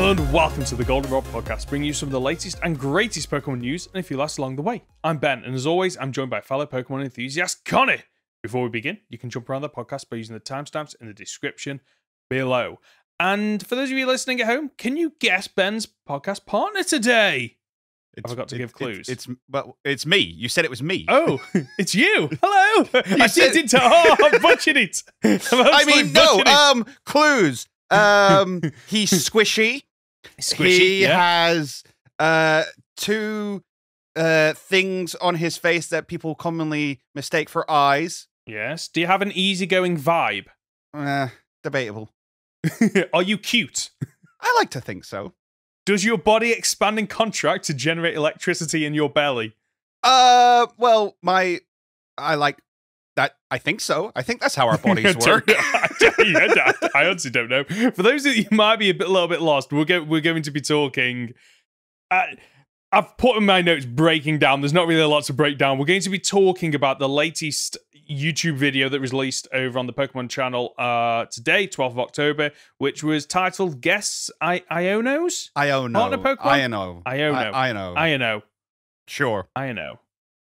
And welcome to the Goldenrod Podcast, bringing you some of the latest and greatest Pokemon news and a few laughs along the way. I'm Ben, and as always, I'm joined by fellow Pokemon enthusiast Conor. Before we begin, you can jump around the podcast by using the timestamps in the description below. And for those of you listening at home, can you guess Ben's podcast partner today? I forgot to give clues. It's me. You said it was me. Oh, it's you. Hello. I said it. I butchered it. I mean, no. Clues. He's squishy. He has two things on his face that people commonly mistake for eyes. Yes. Do you have an easygoing vibe? Debatable. Are you cute? I like to think so. Does your body expand in contract to generate electricity in your belly? Well, I like that. I think so. I think that's how our bodies work. I honestly don't know. For those of you who might be a little bit lost, we're going to be talking. I've put in my notes breaking down. There's not really a lot to break down. We're going to be talking about the latest YouTube video that was released over on the Pokemon channel today, 12th of October, which was titled Guess Iono's? Iono. Partner Pokemon? Iono. Sure. Iono.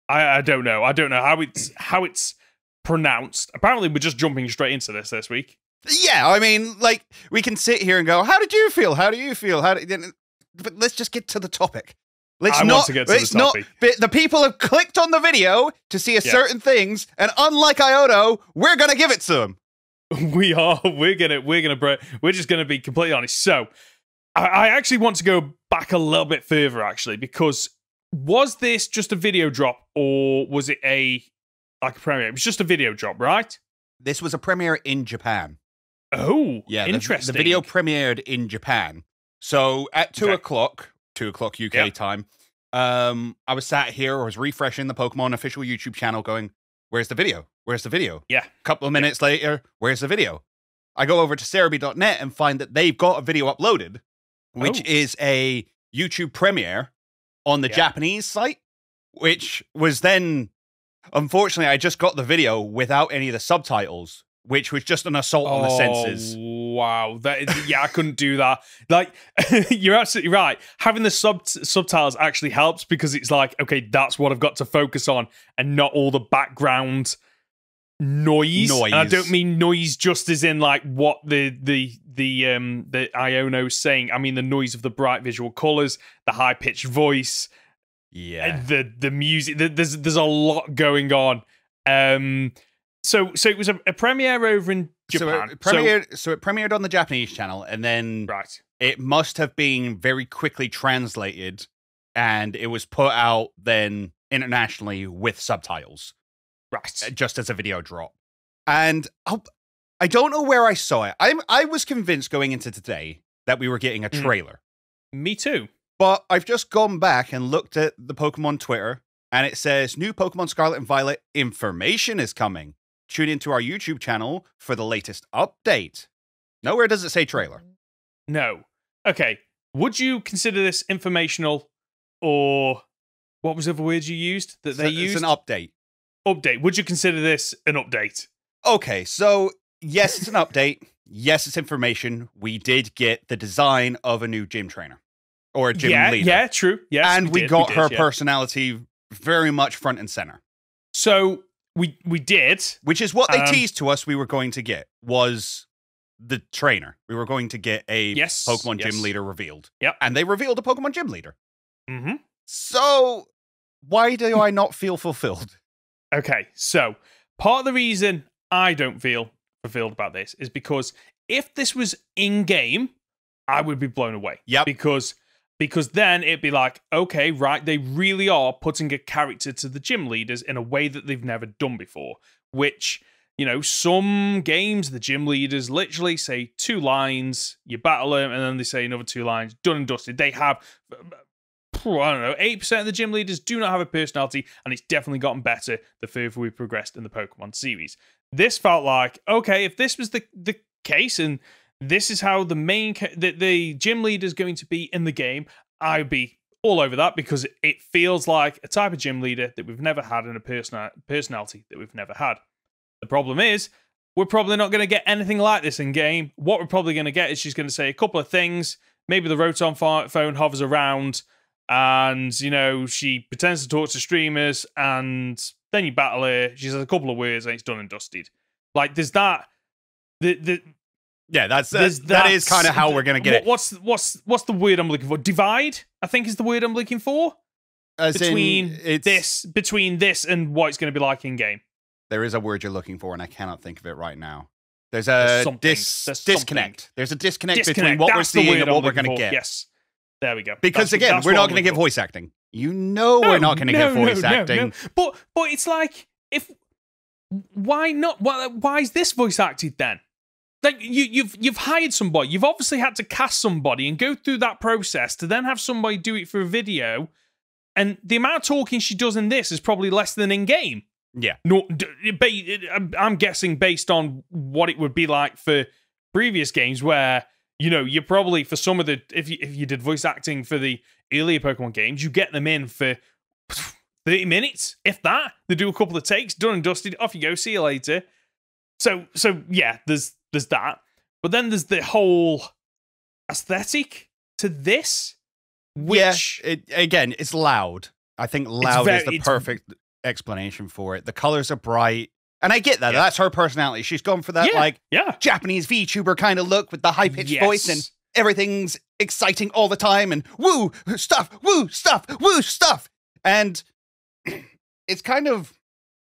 I don't know. I don't know how it's pronounced. Apparently, we're just jumping straight into this week. Yeah, I mean, like, we can sit here and go, how did you feel? How do you feel? But let's just get to the topic. I want to get to the topic. The people have clicked on the video to see certain things, and unlike Iono, we're gonna give it to them. We are. We're just gonna be completely honest. So, I actually want to go back a little bit further, actually, because was this just a video drop, or was it a premiere? It was just a video drop, right? This was a premiere in Japan. Oh, yeah, interesting. The video premiered in Japan. So at 2 o'clock UK time, I was sat here, I was refreshing the Pokemon official YouTube channel going, where's the video? Where's the video? Yeah. A couple of minutes later, where's the video? I go over to Cerebi.net and find that they've got a video uploaded, which is a YouTube premiere on the Japanese site, which was then, unfortunately, I just got the video without any of the subtitles, which was just an assault on the senses. Wow. I couldn't do that. Like, you're absolutely right. Having the subtitles actually helps because it's like, okay, that's what I've got to focus on and not all the background noise. And I don't mean noise just as in like what the Iono's saying. I mean the noise of the bright visual colors, the high-pitched voice, the music. There's a lot going on. So it was a premiere over in Japan. So it premiered on the Japanese channel, and then it must have been very quickly translated, and it was put out then internationally with subtitles. Right. Just as a video drop. And I don't know where I saw it. I was convinced going into today that we were getting a trailer. Me too. But I've just gone back and looked at the Pokemon Twitter, and it says, new Pokemon Scarlet and Violet information is coming. Tune into our YouTube channel for the latest update. Nowhere does it say trailer. No. Okay. Would you consider this informational, or what was the other words you used that they used? It's an update. Update. Would you consider this an update? Okay, so yes, it's an update. Yes, it's information. We did get the design of a new gym trainer. Or a gym leader. Yeah, true. Yes, and we got her personality very much front and center. So we did. Which is what they teased to us we were going to get, was the trainer. We were going to get a Pokemon gym leader revealed. Yep. And they revealed a Pokemon gym leader. Mm-hmm. So why do I not feel fulfilled? Okay, so part of the reason I don't feel fulfilled about this is because if this was in-game, I would be blown away. Yep. Because then it'd be like, okay, right, they really are putting a character to the gym leaders in a way that they've never done before. Which, you know, some games, the gym leaders literally say 2 lines, you battle them, and then they say another 2 lines, done and dusted. They have, I don't know, 8% of the gym leaders do not have a personality, and it's definitely gotten better the further we've progressed in the Pokemon series. This felt like, okay, if this was the case, and this is how the gym leader is going to be in the game, I'd be all over that because it feels like a type of gym leader that we've never had and a personality that we've never had. The problem is, we're probably not going to get anything like this in game. What we're probably going to get is she's going to say a couple of things, maybe the Rotom phone hovers around and, you know, she pretends to talk to streamers and then you battle her. She says a couple of words and it's done and dusted. Like, there's that. Yeah, that is kind of how we're going to get it. What's the word I'm looking for? Divide, I think, is the word I'm looking for. Between this and what it's going to be like in game. There is a word you're looking for, and I cannot think of it right now. There's a disconnect. There's a disconnect between what we're seeing and what we're going to get. Yes, there we go. Because again, we're not going to get voice acting. You know, we're not going to get voice acting. No. But it's like, why not? Why is this voice acted then? Like you've hired somebody. You've obviously had to cast somebody and go through that process to then have somebody do it for a video. And the amount of talking she does in this is probably less than in game. Yeah. No, I'm guessing based on what it would be like for previous games, where, you know, you probably, for some of the, if you did voice acting for the earlier Pokemon games, you get them in for 30 minutes, if that. They do a couple of takes, done and dusted, off you go, see you later. So yeah, there's that. But then there's the whole aesthetic to this. Which, again, it's loud. I think loud is the perfect explanation for it. The colors are bright. And I get that. Yeah. That's her personality. She's gone for that, Japanese VTuber kind of look with the high-pitched voice, and everything's exciting all the time, and woo stuff, woo stuff, woo stuff. And it's kind of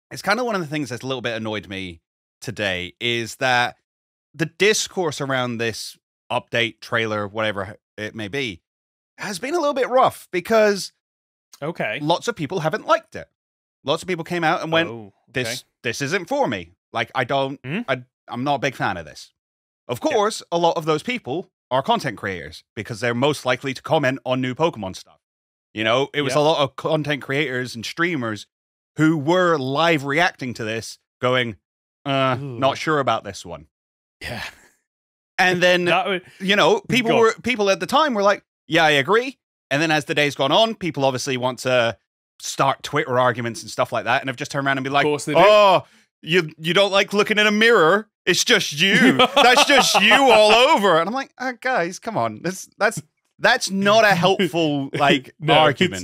one of the things that's a little bit annoyed me today is that the discourse around this update, trailer, whatever it may be, has been a little bit rough because lots of people haven't liked it. Lots of people came out and went, this isn't for me. Like, I'm not a big fan of this. Of course, a lot of those people are content creators because they're most likely to comment on new Pokemon stuff. You know, it was a lot of content creators and streamers who were live reacting to this going, not sure about this one. Yeah. And then, you know, people at the time were like, yeah, I agree. And then as the day's gone on, people obviously want to start Twitter arguments and stuff like that, and have just turned around and be like, oh, you don't like looking in a mirror? It's just you. That's just you all over. And I'm like, guys, come on. That's not a helpful argument.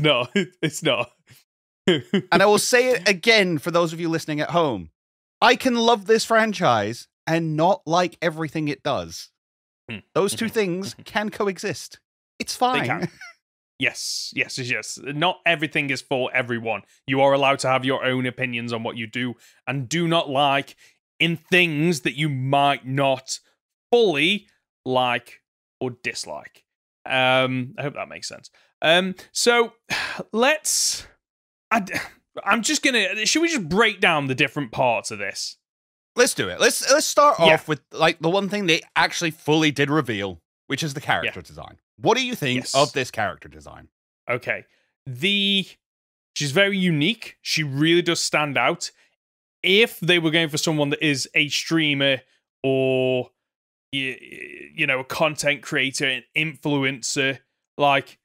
It's not. And I will say it again for those of you listening at home. I can love this franchise and not like everything it does. Those two things can coexist. It's fine. Yes. Not everything is for everyone. You are allowed to have your own opinions on what you do and do not like in things that you might not fully like or dislike. I hope that makes sense. So let's... I'm just gonna... Should we just break down the different parts of this? Let's do it. Let's start off with the one thing they actually fully did reveal, which is the character design. What do you think of this character design? Okay. She's very unique. She really does stand out. If they were going for someone that is a streamer or, you know, a content creator, an influencer, like,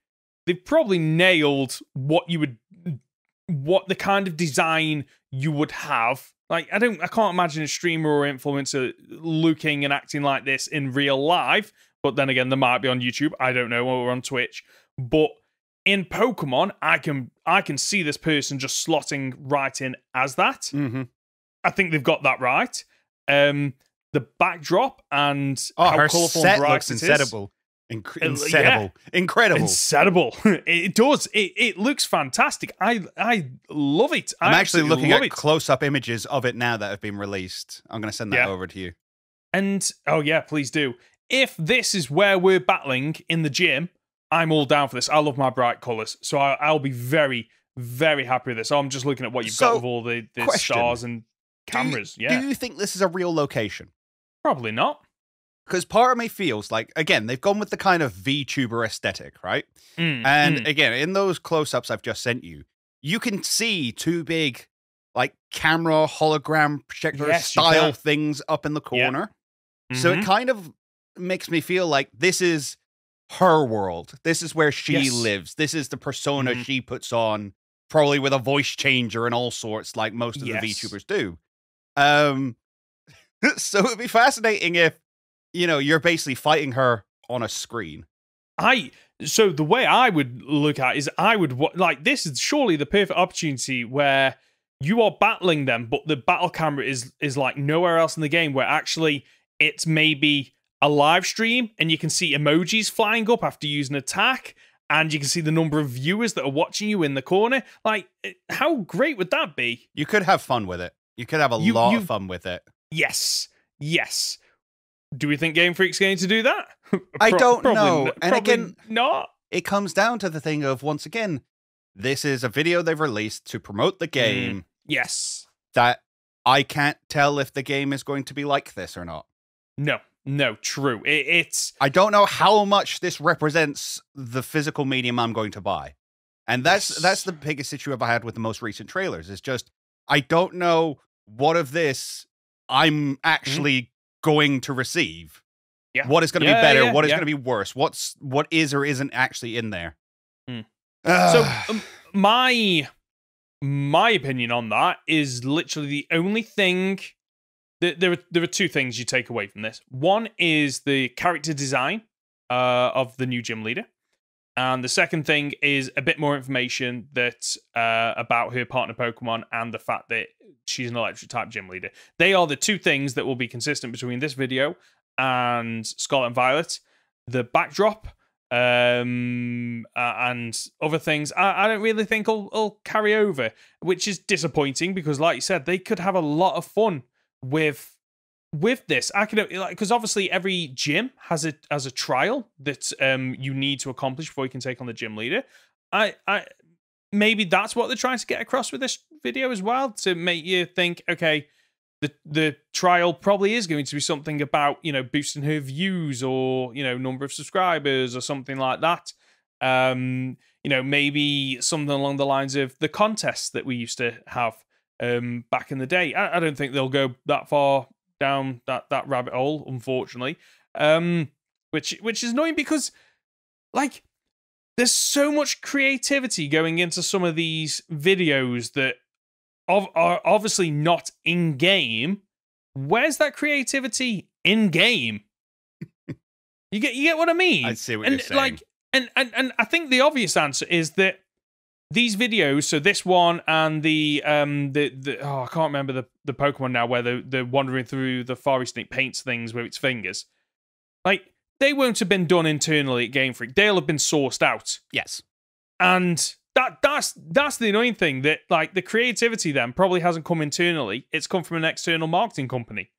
they've probably nailed what the kind of design you would have. Like, I can't imagine a streamer or influencer looking and acting like this in real life. But then again, they might be on YouTube. I don't know, or on Twitch. But in Pokemon, I can see this person just slotting right in as that. Mm-hmm. I think they've got that right. The backdrop and how colourful and bright looks incredible. Incredible. It does. It looks fantastic. I love it. I'm actually looking at close-up images of it now that have been released. I'm going to send that over to you. And, please do. If this is where we're battling in the gym, I'm all down for this. I love my bright colours. So I'll be very, very happy with this. I'm just looking at what you've got with all the stars and cameras. Do you think this is a real location? Probably not. Because part of me feels like, again, they've gone with the kind of VTuber aesthetic, right? Again, in those close-ups I've just sent you, you can see two big, camera hologram projector style things up in the corner. Yeah. So it kind of makes me feel like this is her world. This is where she lives. This is the persona she puts on, probably with a voice changer and all sorts, like most of the VTubers do. So it'd be fascinating if, you're basically fighting her on a screen. So the way I would look at it is like, this is surely the perfect opportunity where you are battling them, but the battle camera is like nowhere else in the game, where actually it's maybe a live stream and you can see emojis flying up after using an attack, and you can see the number of viewers that are watching you in the corner. Like, how great would that be? You could have fun with it. You could have a lot of fun with it. Yes. Do we think Game Freak's going to do that? I don't know. And again, not. It comes down to the thing of, once again, this is a video they've released to promote the game. Yes. That I can't tell if the game is going to be like this or not. No, true. It's... I don't know how much this represents the physical medium I'm going to buy. And that's the biggest issue I've had with the most recent trailers. It's just, I don't know what of this I'm actually going to receive. Yeah. What is going to be better? What is going to be worse? What is or isn't actually in there? So my opinion on that is literally the only thing. There are two things you take away from this. One is the character design of the new gym leader, and the second thing is a bit more information that about her partner Pokemon and the fact that she's an electric type gym leader. They are the two things that will be consistent between this video and Scarlet and Violet. The backdrop and other things, I don't really think will carry over, which is disappointing because, like you said, they could have a lot of fun with this. I can, like, because obviously every gym has a trial that you need to accomplish before you can take on the gym leader. I maybe that's what they're trying to get across with this video as well, to make you think, okay, the trial probably is going to be something about, you know, boosting her views or, you know, number of subscribers or something like that. You know, maybe something along the lines of the contests that we used to have back in the day. I don't think they'll go that far down that rabbit hole, unfortunately. Which is annoying because, like, there's so much creativity going into some of these videos that are obviously not in game. Where's that creativity in game? You get what I mean? I see what you're saying. Like, and I think the obvious answer is that these videos, so this one and the I can't remember the Pokemon now, where they're wandering through the Far East and it paints things with its fingers. Like, they won't have been done internally at Game Freak. They'll have been sourced out. Yes. And that's the annoying thing, that, like, the creativity then probably hasn't come internally. It's come from an external marketing company.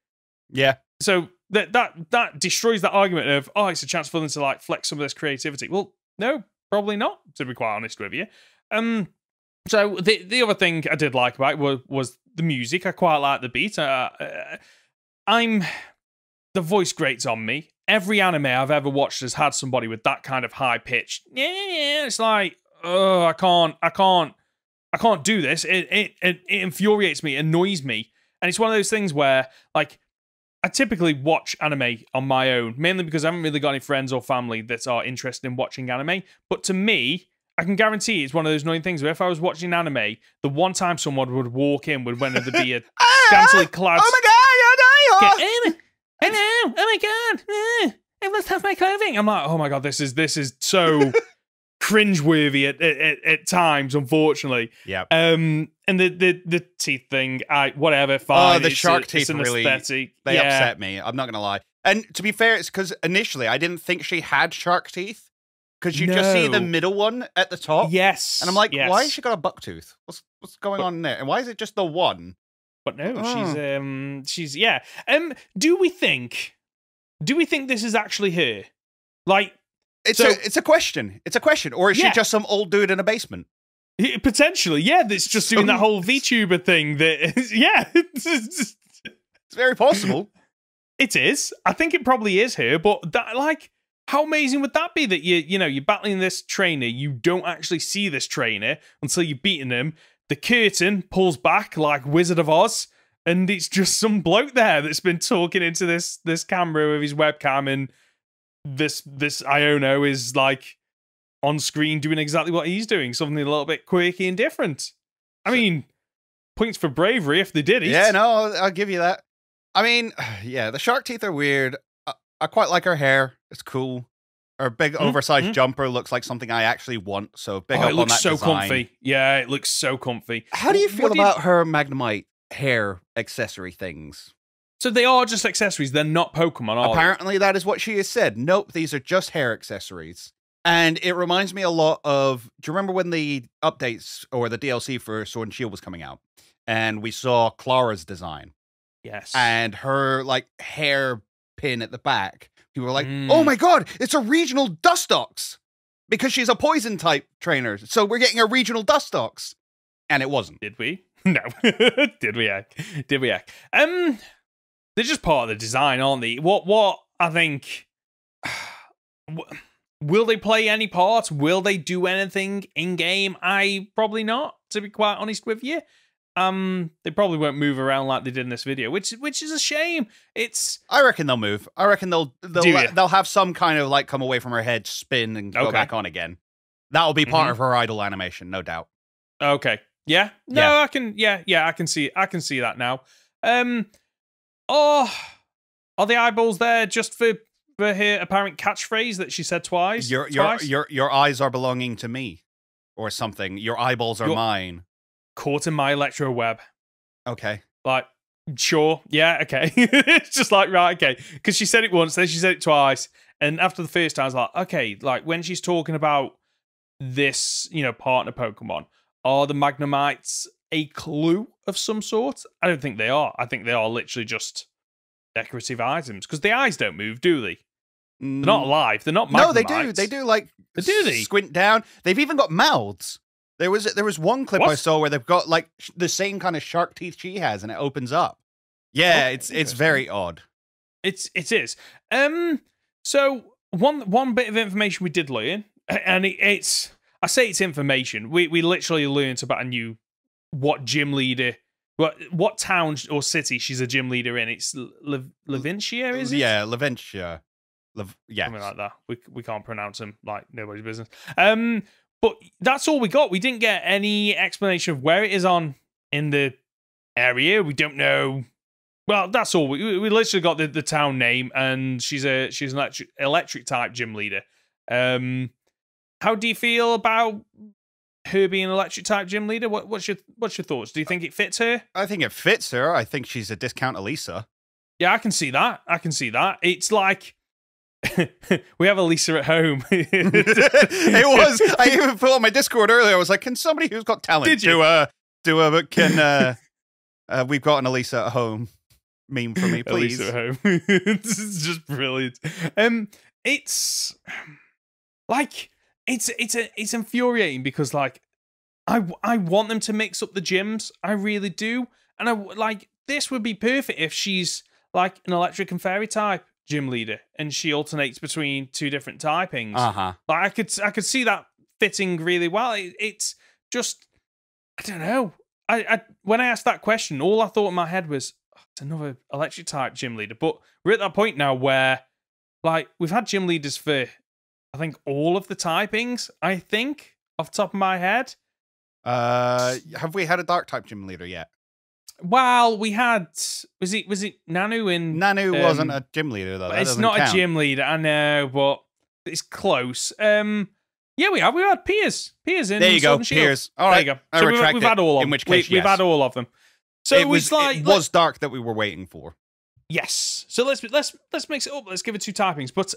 Yeah. So that destroys that argument of, oh, it's a chance for them to, like, flex some of this creativity. Well, no, probably not, to be quite honest with you. So the other thing I did like about it was the music. I quite like the beat. The voice grates on me. Every anime I've ever watched has had somebody with that kind of high pitch. Yeah, it's like, oh, I can't do this. It infuriates me, annoys me, and it's one of those things where, like, I typically watch anime on my own, mainly because I haven't really got any friends or family that are interested in watching anime. But to me, I can guarantee it's one of those annoying things where if I was watching anime, the one time someone would walk in would when there'd be a scantily clad. Oh my god! Oh my god! I must have my clothing. I'm like, oh my god, this is so cringeworthy at times, unfortunately. Yeah. And the teeth thing, whatever, fine. Oh, the shark teeth really aesthetic. They upset me. I'm not gonna lie. And to be fair, it's because initially I didn't think she had shark teeth, because you just see the middle one at the top. Yes. And I'm like, why has she got a buck tooth? What's going on there? And why is it just the one? But no, she's yeah. Do we think this is actually her? Like, it's a question. It's a question. Or is she just some old dude in a basement? Potentially, yeah. That's just doing that whole VTuber thing. That yeah, it's very possible. It is. I think it probably is her. But that, like, how amazing would that be that you're battling this trainer, you don't actually see this trainer until you've beaten him. The curtain pulls back like Wizard of Oz, and it's just some bloke there that's been talking into this camera with his webcam, and this Iono is, like, on screen doing exactly what he's doing, something a little bit quirky and different. I mean, points for bravery if they did it. Yeah, no, I'll give you that. I mean, yeah, the shark teeth are weird. I quite like her hair. It's cool. Her big oversized jumper looks like something I actually want. So big up on that It looks so design. comfy. Yeah, it looks so comfy. How do you feel about her Magnemite hair accessory things? So they are just accessories. They're not Pokemon, are Apparently, that is what she has said. Nope, these are just hair accessories. And it reminds me a lot of... Do you remember when the updates or the DLC for Sword and Shield was coming out? And we saw Clara's design. Yes. And her, like, hair pin at the back. People were like, oh my god, it's a regional Dustox! Because she's a poison-type trainer. So we're getting a regional Dustox. And it wasn't. Did we? No. Did we? Did we? They're just part of the design, aren't they? What I think... Will they play any part? Will they do anything in-game? Probably not, to be quite honest with you. They probably won't move around like they did in this video, which is a shame. I reckon they'll move. I reckon they'll have some kind of like come away from her head, spin, and go back on again. That'll be part of her idle animation, no doubt. Okay. Yeah. No, yeah. I can see that now. Are the eyeballs there just for her apparent catchphrase that she said twice? Your eyes are belonging to me, or something. Your eyeballs are mine. Caught in my electro web. Okay. Like, sure. Yeah, okay. It's just like, right, okay. Because she said it once, then she said it twice. And after the first time, I was like, okay, like when she's talking about this, partner Pokemon, are the Magnemites a clue of some sort? I don't think they are. I think they are literally just decorative items. Because the eyes don't move, do they? They're not alive. They're not Magnemites. No, they do. They do, like, squint down. They've even got mouths. There was one clip I saw where they've got like the same kind of shark teeth she has, and it opens up. Yeah, it's very odd. It is. So one bit of information we did learn, and it's I say it's information. We literally learned about what gym leader, what town or city she's a gym leader in. It's Leventia, is it? Yeah, Leventia. Yeah, something like that. We can't pronounce them, like nobody's business. But that's all we got. We didn't get any explanation of where it is in the area. We don't know. Well, that's all. We literally got the town name, and she's an electric type gym leader. How do you feel about her being an electric type gym leader? What's your thoughts? Do you think it fits her? I think it fits her. I think she's a discount Elisa. Yeah, I can see that. It's like. We have Elisa at home. It was. I even put on my Discord earlier. I was like, "Can somebody who's got talent we've got an Elisa at home meme for me, please?" Elisa at home. This is just brilliant. It's like it's infuriating because like I want them to mix up the gyms. I really do, and this would be perfect if she's like an electric and fairy type gym leader, and she alternates between two different typings. Like I could see that fitting really well. It's just I don't know. I when I asked that question, all I thought in my head was it's another electric type gym leader. But we're at that point now where like we've had gym leaders for I think all of the typings. I think off the top of my head. Have we had a dark type gym leader yet? Well, we had was it Nanu in Nanu wasn't a gym leader though. It's not a gym leader, I know, but it's close. Yeah, we had Piers in. There you go, Piers. All right, there you go. So we've had all of them. In which case, we've had all of them. So it was dark that we were waiting for. Yes. So let's mix it up. Let's give it two typings. But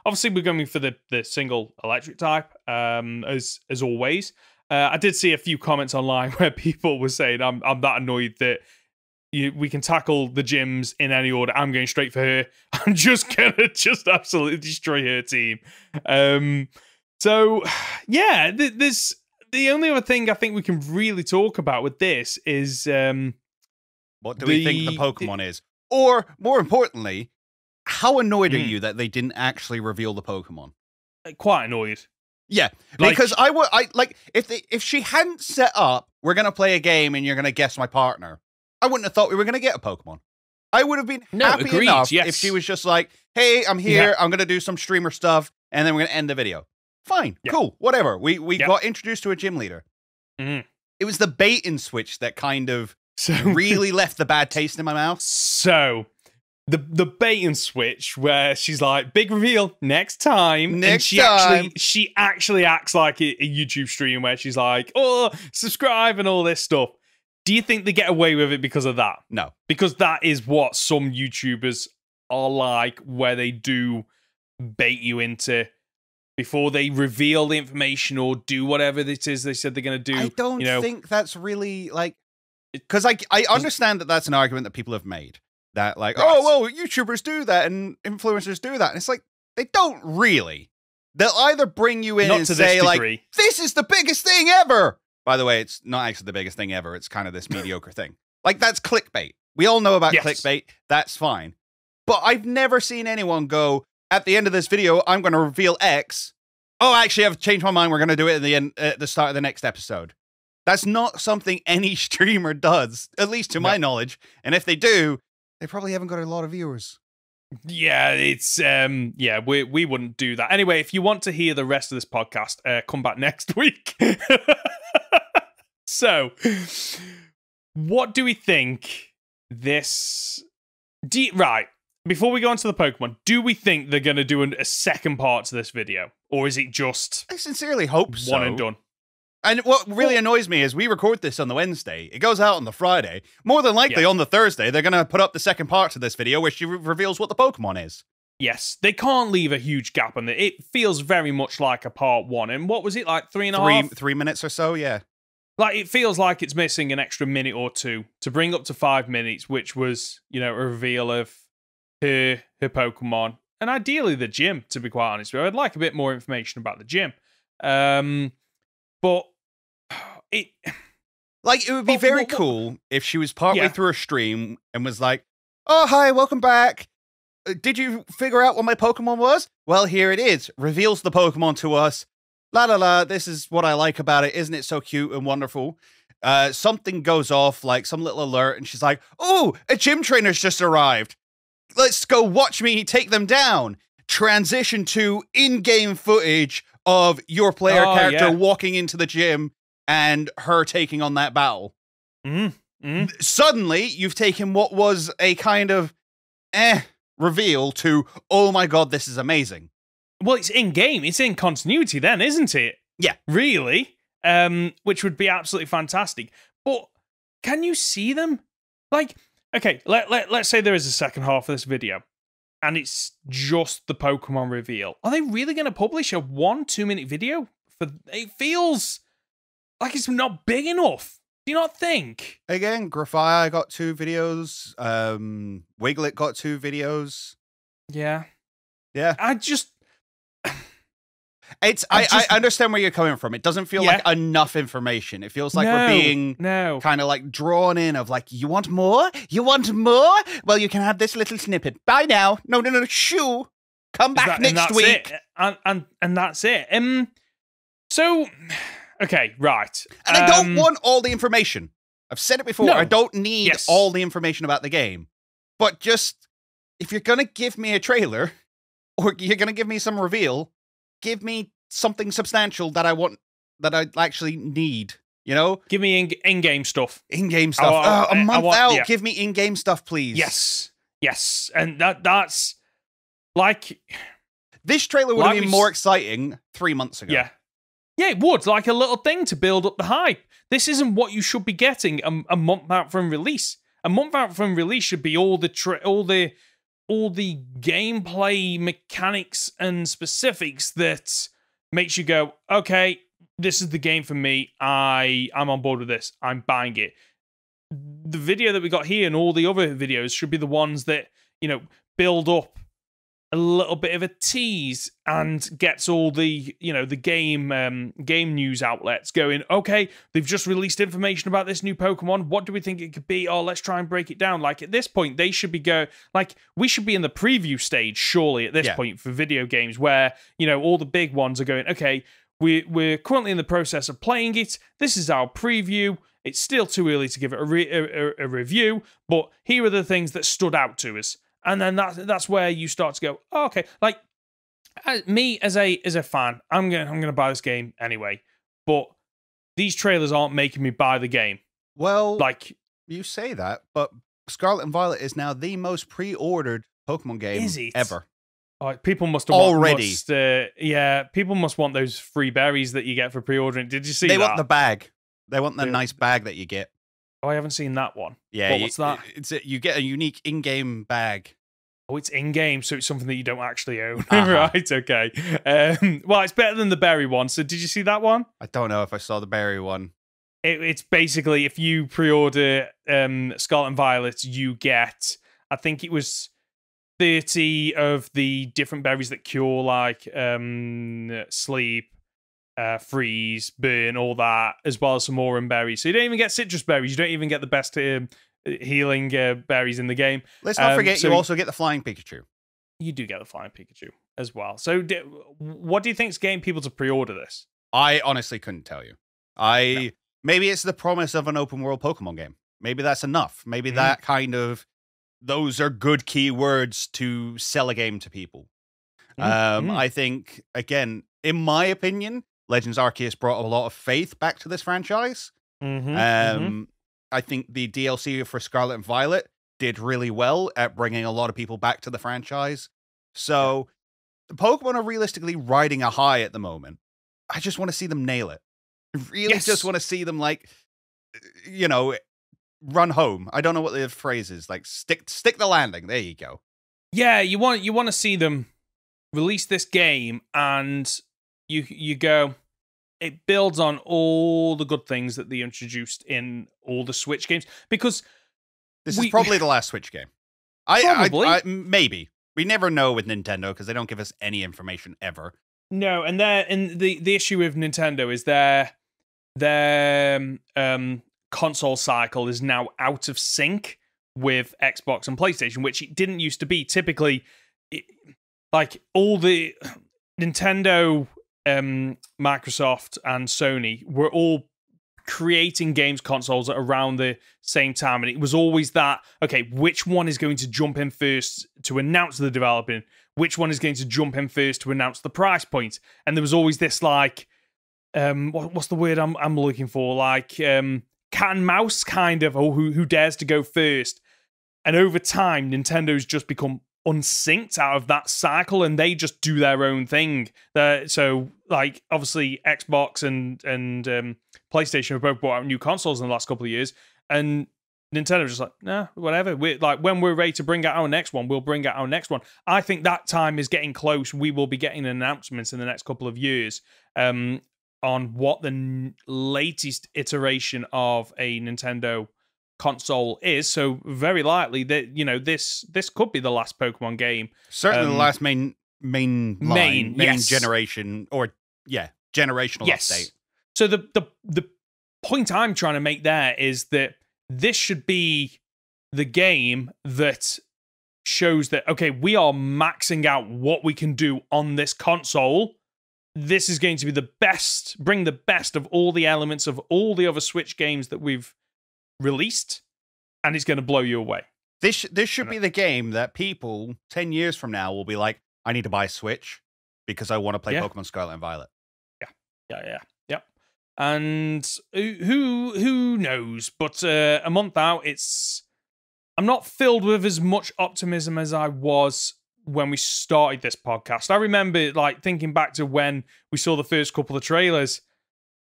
obviously we're going for the single electric type. As always. I did see a few comments online where people were saying, I'm that annoyed that we can tackle the gyms in any order. I'm going straight for her. I'm just going to absolutely destroy her team. So, yeah, there's the only other thing I think we can really talk about with this is... what do we think the Pokemon is? Or, more importantly, how annoyed are you that they didn't actually reveal the Pokemon? Quite annoyed. Yeah, because if she hadn't set up, we're gonna play a game and you're gonna guess my partner, I wouldn't have thought we were gonna get a Pokemon. I would have been happy enough if she was just like, "Hey, I'm here. I'm gonna do some streamer stuff, and then we're gonna end the video." Fine, cool, whatever. We got introduced to a gym leader. It was the bait and switch that kind of really left the bad taste in my mouth. So the bait and switch where she's like, big reveal next time. Next and time. she actually acts like a YouTube stream where she's like, oh, subscribe and all this stuff. Do you think they get away with it because of that? No. Because that is what some YouTubers are like, where they do bait you into before they reveal the information or do whatever it is they said they're going to do. I don't think that's really like, because I understand that that's an argument that people have made. That like, Right. oh, well, YouTubers do that and influencers do that. And it's like, they don't really. They'll either bring you in Not and to say this like, degree. this is the biggest thing ever. By the way, it's not actually the biggest thing ever. It's kind of this mediocre thing. Like, that's clickbait. We all know about Yes. clickbait. That's fine. But I've never seen anyone go, at the end of this video, I'm going to reveal X. Oh, actually, I've changed my mind. We're going to do it at the start of the next episode. That's not something any streamer does, at least to my knowledge. And if they do, they probably haven't got a lot of viewers. Yeah, it's we wouldn't do that. Anyway, if you want to hear the rest of this podcast, come back next week. So, what do we think this right, before we go on to the Pokemon, do we think they're going to do a second part to this video? Or is it just I sincerely hope so. one and done? And what really annoys me is we record this on the Wednesday. It goes out on the Friday. More than likely on the Thursday, they're going to put up the second part to this video where she reveals what the Pokemon is. Yes, they can't leave a huge gap on it. It feels very much like a part one. And what was it, like 3.5? 3 minutes or so, yeah. Like, it feels like it's missing an extra minute or two to bring up to 5 minutes, which was, a reveal of her Pokemon. And ideally the gym, to be quite honest with you. I'd like a bit more information about the gym. But it would be very cool if she was partway through a stream and was like, oh, hi, welcome back. Did you figure out what my Pokemon was? Well, here it is. Reveals the Pokemon to us. La la la, this is what I like about it. Isn't it so cute and wonderful? Something goes off, like some little alert, and she's like, oh, a gym trainer's just arrived. Let's go watch me take them down. Transition to in-game footage of your player character walking into the gym and her taking on that battle. Suddenly, you've taken what was a kind of reveal to, oh my god, this is amazing. Well, it's in-game. It's in continuity then, isn't it? Yeah. Really? Which would be absolutely fantastic. But can you see them? Like, okay, let's say there is a second half of this video, and it's just the Pokemon reveal. Are they really going to publish a 1-2 minute video? It feels like it's not big enough. Do you not think? Again, Grafia got 2 videos. Wiglet got 2 videos. Yeah. Yeah. I understand where you're coming from. It doesn't feel like enough information. It feels like we're being kind of like drawn in of like, you want more? You want more? Well, you can have this little snippet. Bye now. No, shoo. Come back next week. And that's it. So, okay, right. And I don't want all the information. I've said it before. No. I don't need all the information about the game. But just, if you're going to give me a trailer, or you're going to give me some reveal, give me something substantial that I want, that I actually need, Give me in-game stuff. In-game stuff. A month out, give me in-game stuff, please. Yes. And that's, like... This trailer would have been more exciting 3 months ago. Yeah, it would. Like a little thing to build up the hype. This isn't what you should be getting a month out from release. A month out from release should be all the gameplay mechanics and specifics that makes you go, okay, this is the game for me. I'm on board with this. I'm buying it. The video that we got here and all the other videos should be the ones that, build up a little bit of a tease and gets all the, the game news outlets going, okay, they've just released information about this new Pokemon. What do we think it could be? Oh, let's try and break it down. Like, at this point, they should be we should be in the preview stage, surely, at this point for video games where, all the big ones are going, okay, we're currently in the process of playing it. This is our preview. It's still too early to give it a review, but here are the things that stood out to us. And then that's where you start to go, oh, okay. Like, me as a fan, I'm gonna buy this game anyway. But these trailers aren't making me buy the game. Well, like, you say that, but Scarlet and Violet is now the most pre-ordered Pokemon game ever. People must have already. People must want those free berries that you get for pre-ordering. Did you see that? They want the bag. They want the nice bag that you get. Oh, I haven't seen that one. Yeah, what's that? You get a unique in-game bag. Oh, it's in-game, so it's something that you don't actually own. Right, okay. Well, it's better than the berry one. So did you see that one? I don't know if I saw the berry one. It's basically, if you pre-order Scarlet and Violet, you get, I think it was 30 of the different berries that cure, like sleep, freeze, burn, all that, as well as some Aurum berries. So you don't even get citrus berries. You don't even get the best healing berries in the game. Let's not forget, you also get the Flying Pikachu. You do get the Flying Pikachu as well. So what do you think's getting people to pre-order this? I honestly couldn't tell you. Maybe it's the promise of an open world Pokemon game. Maybe that's enough. Maybe that kind of, those are good keywords to sell a game to people. I think, again, in my opinion, Legends Arceus brought a lot of faith back to this franchise. I think the DLC for Scarlet and Violet did really well at bringing a lot of people back to the franchise. So the Pokemon are realistically riding a high at the moment. I just want to see them nail it. I really just want to see them, like, you know, run home. I don't know what the phrase is. Like, stick the landing. There you go. Yeah, you want to see them release this game, and you go, it builds on all the good things that they introduced in all the Switch games, because this is probably the last Switch game. Maybe. We never know with Nintendo because they don't give us any information ever. No, and the issue with Nintendo is their console cycle is now out of sync with Xbox and PlayStation, which it didn't used to be. Typically, like all the Nintendo, Microsoft, and Sony were all creating games consoles at around the same time, and it was always that, okay, which one is going to jump in first to announce the development, which one is going to jump in first to announce the price point, and there was always this, like, what's the word I'm looking for, like cat and mouse kind of, who dares to go first. And over time, Nintendo's just become unsynced out of that cycle, and they just do their own thing. So, like, obviously, Xbox and PlayStation have both brought out new consoles in the last couple of years, and Nintendo's just like, nah, whatever. We're like, when we're ready to bring out our next one, we'll bring out our next one. I think that time is getting close. We will be getting announcements in the next couple of years on what the latest iteration of a Nintendo console is. So very likely that, you know, this could be the last Pokemon game. Certainly the last main generation, or generational update. So the point I'm trying to make there is that this should be the game that shows that, okay, we are maxing out what we can do on this console. This is going to be the best, bring the best of all the elements of all the other Switch games that we've released, and it's going to blow you away. This should be the game that people 10 years from now will be like, I need to buy a Switch because I want to play Pokemon Scarlet and Violet. Yeah. And who knows? But a month out, I'm not filled with as much optimism as I was when we started this podcast. I remember, like, thinking back to when we saw the first couple of trailers,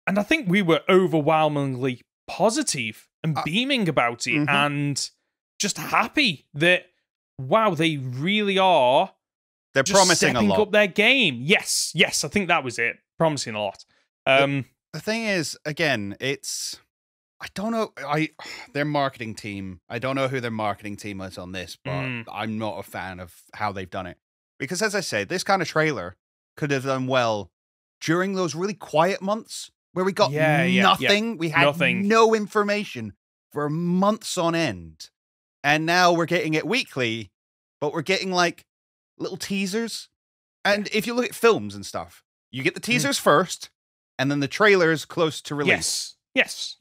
and I think we were overwhelmingly positive and beaming about it, and just happy that, wow, they really are. They're promising a lot. Stepping up their game. Yes, I think that was it. Promising a lot. The thing is, again, I don't know, their marketing team, I don't know who their marketing team is on this, but I'm not a fan of how they've done it. Because, as I say, this kind of trailer could have done well during those really quiet months where we got nothing. We had no information for months on end. And now we're getting it weekly, but we're getting, like, little teasers. And if you look at films and stuff, you get the teasers first, and then the trailers close to release. Yes.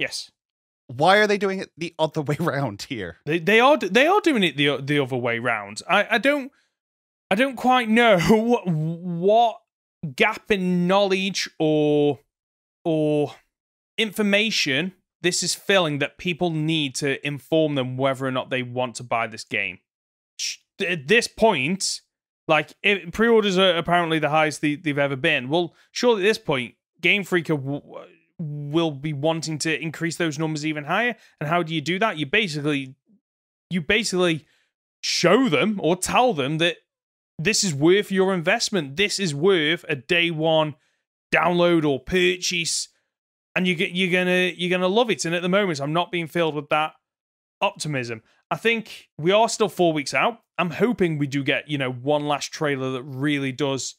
Why are they doing it the other way around here? They are doing it the other way round. I don't quite know what gap in knowledge or information this is filling that people need to inform them whether or not they want to buy this game. At this point, like, pre-orders are apparently the highest they've ever been. Well, surely at this point, Game Freak will be wanting to increase those numbers even higher. And how do you do that? You basically show them or tell them that this is worth your investment. This is worth a day one download or purchase, and you're gonna love it. And at the moment, I'm not being filled with that optimism. I think we are still 4 weeks out. I'm hoping we do get, one last trailer that really does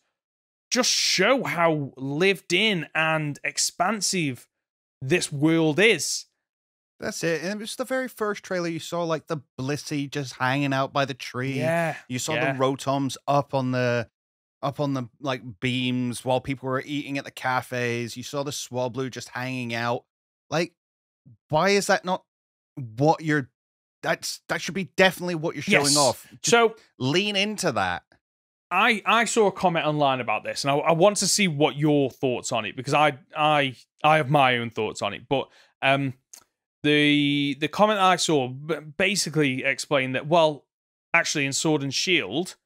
just show how lived in and expansive this world is. That's it. And it was the very first trailer you saw, like the Blissey just hanging out by the tree. Yeah. You saw the Rotoms up on the like beams while people were eating at the cafes. You saw the Swablu just hanging out. Like, why is that not what you're that should be definitely what you're showing off. Just so lean into that. I saw a comment online about this, and I want to see what your thoughts on it, because I have my own thoughts on it. But the comment I saw basically explained that, well, actually in Sword and Shield,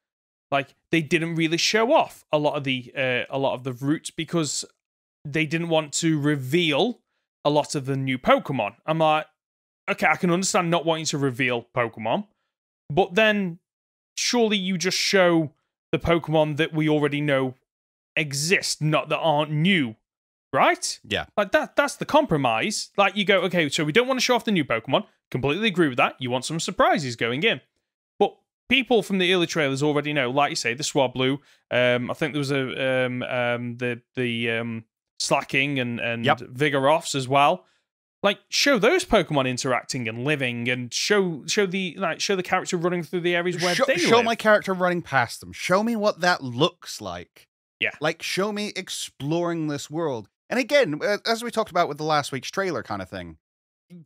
like, they didn't really show off a lot of the routes because they didn't want to reveal a lot of the new Pokemon. I'm like, okay, I can understand not wanting to reveal Pokemon, but then surely you just show the Pokemon that we already know exist, not that aren't new, right? Yeah. Like, that's the compromise. Like, you go, okay, so we don't want to show off the new Pokemon. Completely agree with that. You want some surprises going in. But people from the early trailers already know, like you say, the Swablu. I think there was the Slacking and Vigoroths as well. Like, show those Pokemon interacting and living, and show the character running through the areas where they live. Show my character running past them. Show me what that looks like. Yeah. Like, show me exploring this world. And again, as we talked about with the last week's trailer kind of thing,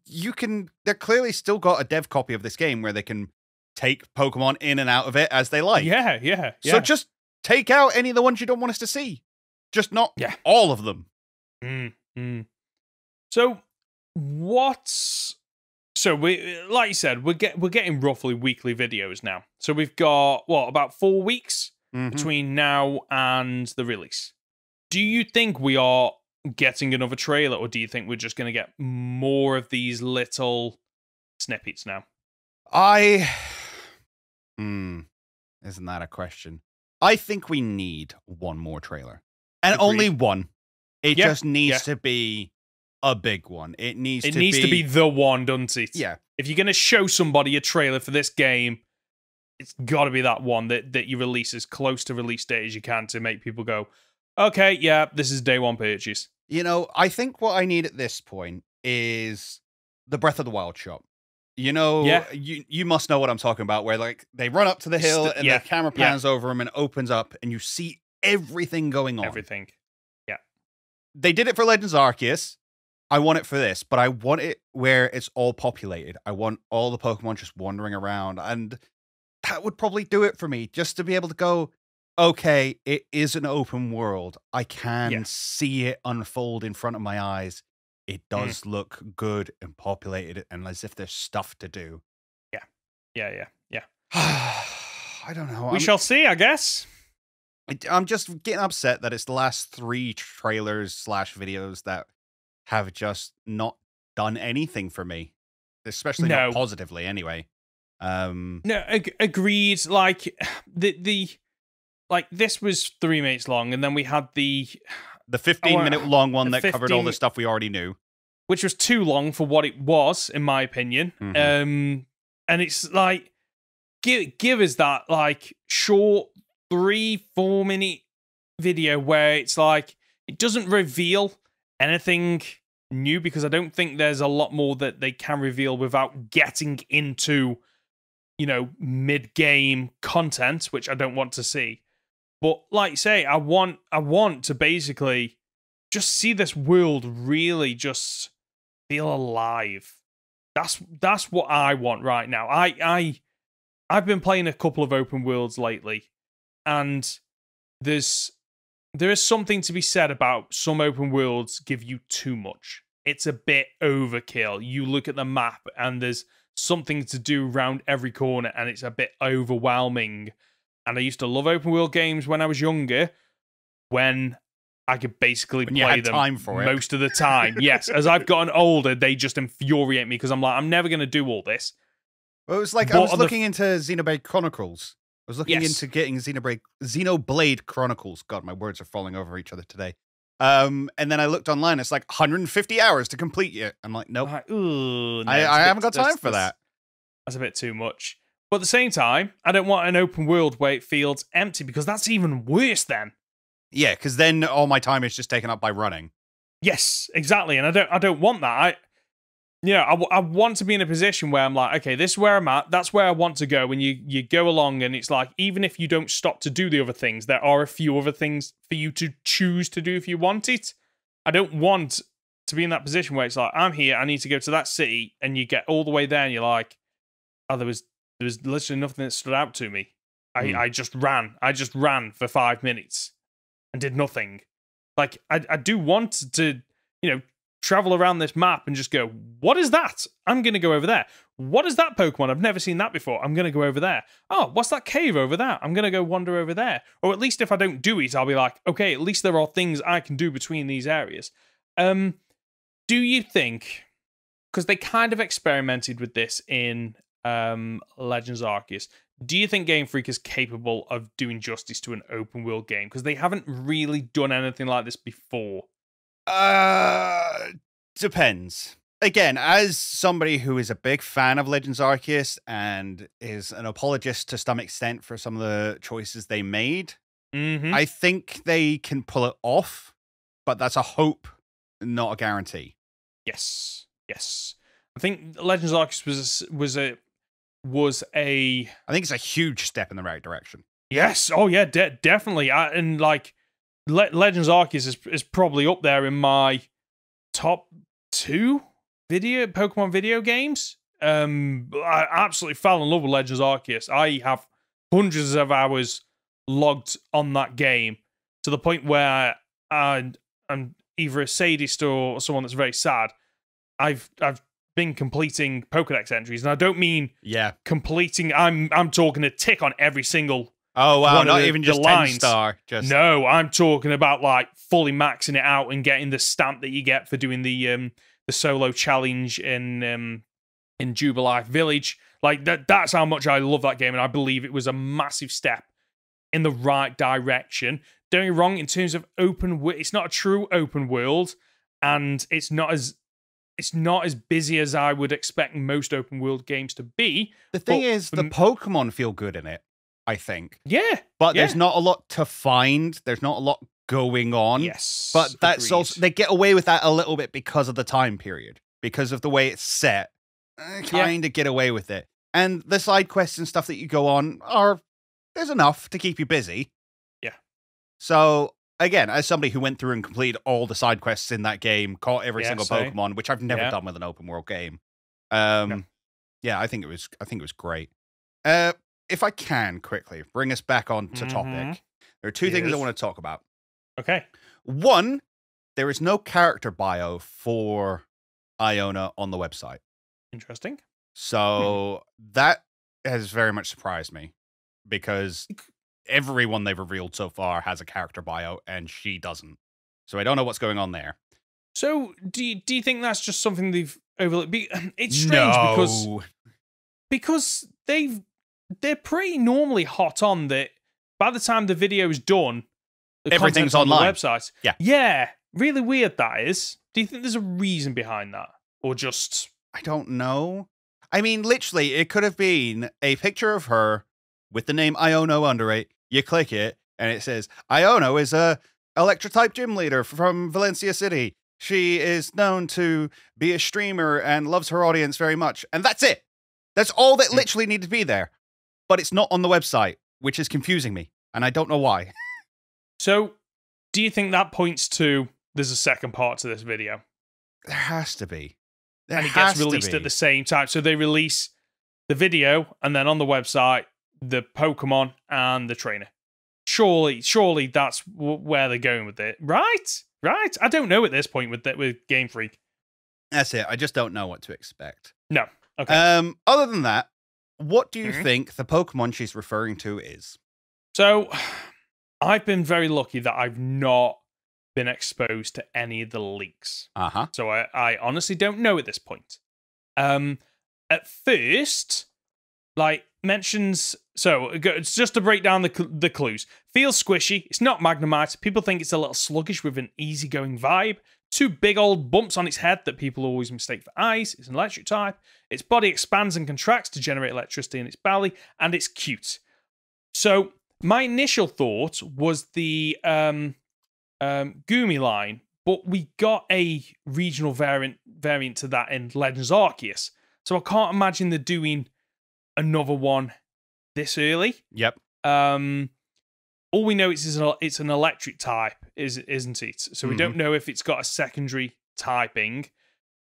they're clearly still got a dev copy of this game where they can take Pokemon in and out of it as they like. Yeah. So just take out any of the ones you don't want us to see. Just not all of them. So we, like you said, we're getting roughly weekly videos now. So we've got about 4 weeks between now and the release. Do you think we are getting another trailer, or do you think we're just going to get more of these little snippets now? Isn't that a question? I think we need one more trailer, and Agreed. only one. It just needs to be a big one. It needs to be the one, doesn't it? Yeah. If you're going to show somebody a trailer for this game, it's got to be that one that you release as close to release date as you can to make people go, okay, yeah, this is day one purchase. I think what I need at this point is the Breath of the Wild shop. You must know what I'm talking about, where like they run up to the hill and the camera pans over them and opens up and you see everything going on. Everything. Yeah. They did it for Legends Arceus. I want it for this, but I want it where it's all populated. I want all the Pokemon just wandering around, and that would probably do it for me, just to be able to go, okay, it is an open world. I can see it unfold in front of my eyes. It does look good and populated and as if there's stuff to do. Yeah. I don't know. We shall see, I guess. I'm just getting upset that it's the last 3 trailers / videos that have just not done anything for me, especially not positively anyway. No, agreed. Like this was 3 minutes long, and then we had the 15-minute long one that covered all the stuff we already knew, which was too long for what it was, in my opinion. And it's like, give us that like short 3-4 minute video where it's like it doesn't reveal anything new, because I don't think there's a lot more that they can reveal without getting into, mid-game content, which I don't want to see. But like you say, I want to basically just see this world really just feel alive. That's what I want right now. I've been playing a couple of open worlds lately, and there is something to be said about some open worlds give you too much. it's a bit overkill. You look at the map and there's something to do around every corner and it's a bit overwhelming. And I used to love open world games when I was younger, when I could basically play them time for most of the time. Yes, as I've gotten older, they just infuriate me because I'm like, I'm never going to do all this. Well, it was like, I was looking into Xenoblade Chronicles. I was looking into getting Xenoblade Chronicles. God, my words are falling over each other today. And then I looked online. It's like 150 hours to complete it. I'm like, nope. No, I haven't got time for that. That's a bit too much. But at the same time, I don't want an open world where it feels empty, because that's even worse then. Yeah, because then all my time is just taken up by running. Yes, exactly. And I don't want that. I want to be in a position where I'm like, okay, this is where I'm at. That's where I want to go. And you go along, and it's like, even if you don't stop to do the other things, there are a few other things for you to choose to do if you want it. I don't want to be in that position where it's like, I'm here, I need to go to that city, and you get all the way there, and you're like, oh, there was literally nothing that stood out to me. I just ran. I just ran for 5 minutes and did nothing. Like, I do want to, travel around this map and just go, what is that? I'm going to go over there. What is that Pokemon? I've never seen that before. I'm going to go over there. Oh, what's that cave over there? I'm going to go wander over there. Or at least if I don't do it, I'll be like, okay, at least there are things I can do between these areas. Do you think, because they kind of experimented with this in Legends Arceus, do you think Game Freak is capable of doing justice to an open world game? Because they haven't really done anything like this before. Depends. Again, as somebody who is a big fan of Legends Arceus and is an apologist to some extent for some of the choices they made, I think they can pull it off, but that's a hope, not a guarantee. Yes. I think Legends Arceus was a I think it's a huge step in the right direction. Yes. Oh yeah, definitely. And like Legends Arceus is probably up there in my top 2 Pokemon video games. I absolutely fell in love with Legends Arceus. I have hundreds of hours logged on that game, to the point where I'm either a sadist or someone that's very sad. I've been completing Pokedex entries, and I don't mean completing. I'm talking a tick on every single. Oh wow! Not even just 10-star. No, I'm talking about like fully maxing it out and getting the stamp that you get for doing the solo challenge in Jubilife Village. Like that's how much I love that game, and I believe it was a massive step in the right direction. Don't get me wrong, in terms of it's not a true open world, and it's not as busy as I would expect most open world games to be. The thing is, the Pokemon feel good in it, I think. Yeah. But there's not a lot to find. There's not a lot going on. Yes. But that's also, they get away with that a little bit because of the time period. Because of the way it's set. Kind of get away with it. And the side quests and stuff that you go on there's enough to keep you busy. Yeah. So, again, as somebody who went through and completed all the side quests in that game, caught every single Pokemon, which I've never done with an open world game. Yeah, I think it was great. If I can quickly bring us back on to topic, there are 2 things I want to talk about. Okay. One, there is no character bio for Iono on the website. Interesting. So that has very much surprised me, because everyone they've revealed so far has a character bio, and she doesn't. So I don't know what's going on there. So do you think that's just something they've overlooked? It's strange because they're pretty normally hot on that. By the time the video is done, everything's online. On the website. Yeah. Really weird that is. Do you think there's a reason behind that, or just? I don't know. I mean, literally, it could have been a picture of her with the name Iono under it. You click it, and it says, Iono is a Electro-type gym leader from Valencia City. She is known to be a streamer and loves her audience very much. And that's it. That's all that literally needed to be there. But it's not on the website, which is confusing me. And I don't know why. So, do you think that points to there's a second part to this video? There has to be. And it gets released at the same time. So they release the video, and then on the website, the Pokemon and the trainer. Surely that's where they're going with it. Right? I don't know at this point with Game Freak. That's it. I just don't know what to expect. No. Okay. Other than that, what do you think the Pokemon she's referring to is? So, I've been very lucky that I've not been exposed to any of the leaks. Uh-huh. So I honestly don't know at this point. At first, like, mentions... So, it's just to break down the clues. Feels squishy. It's not Magnemite. People think it's a little sluggish with an easygoing vibe. 2 big old bumps on its head that people always mistake for eyes. It's an electric type. Its body expands and contracts to generate electricity in its belly. And it's cute. So, my initial thought was the Gumi line. But we got a regional variant to that in Legends Arceus. So, I can't imagine they're doing another one this early. Yep. All we know is it's an electric type, isn't it? So we don't know if it's got a secondary typing.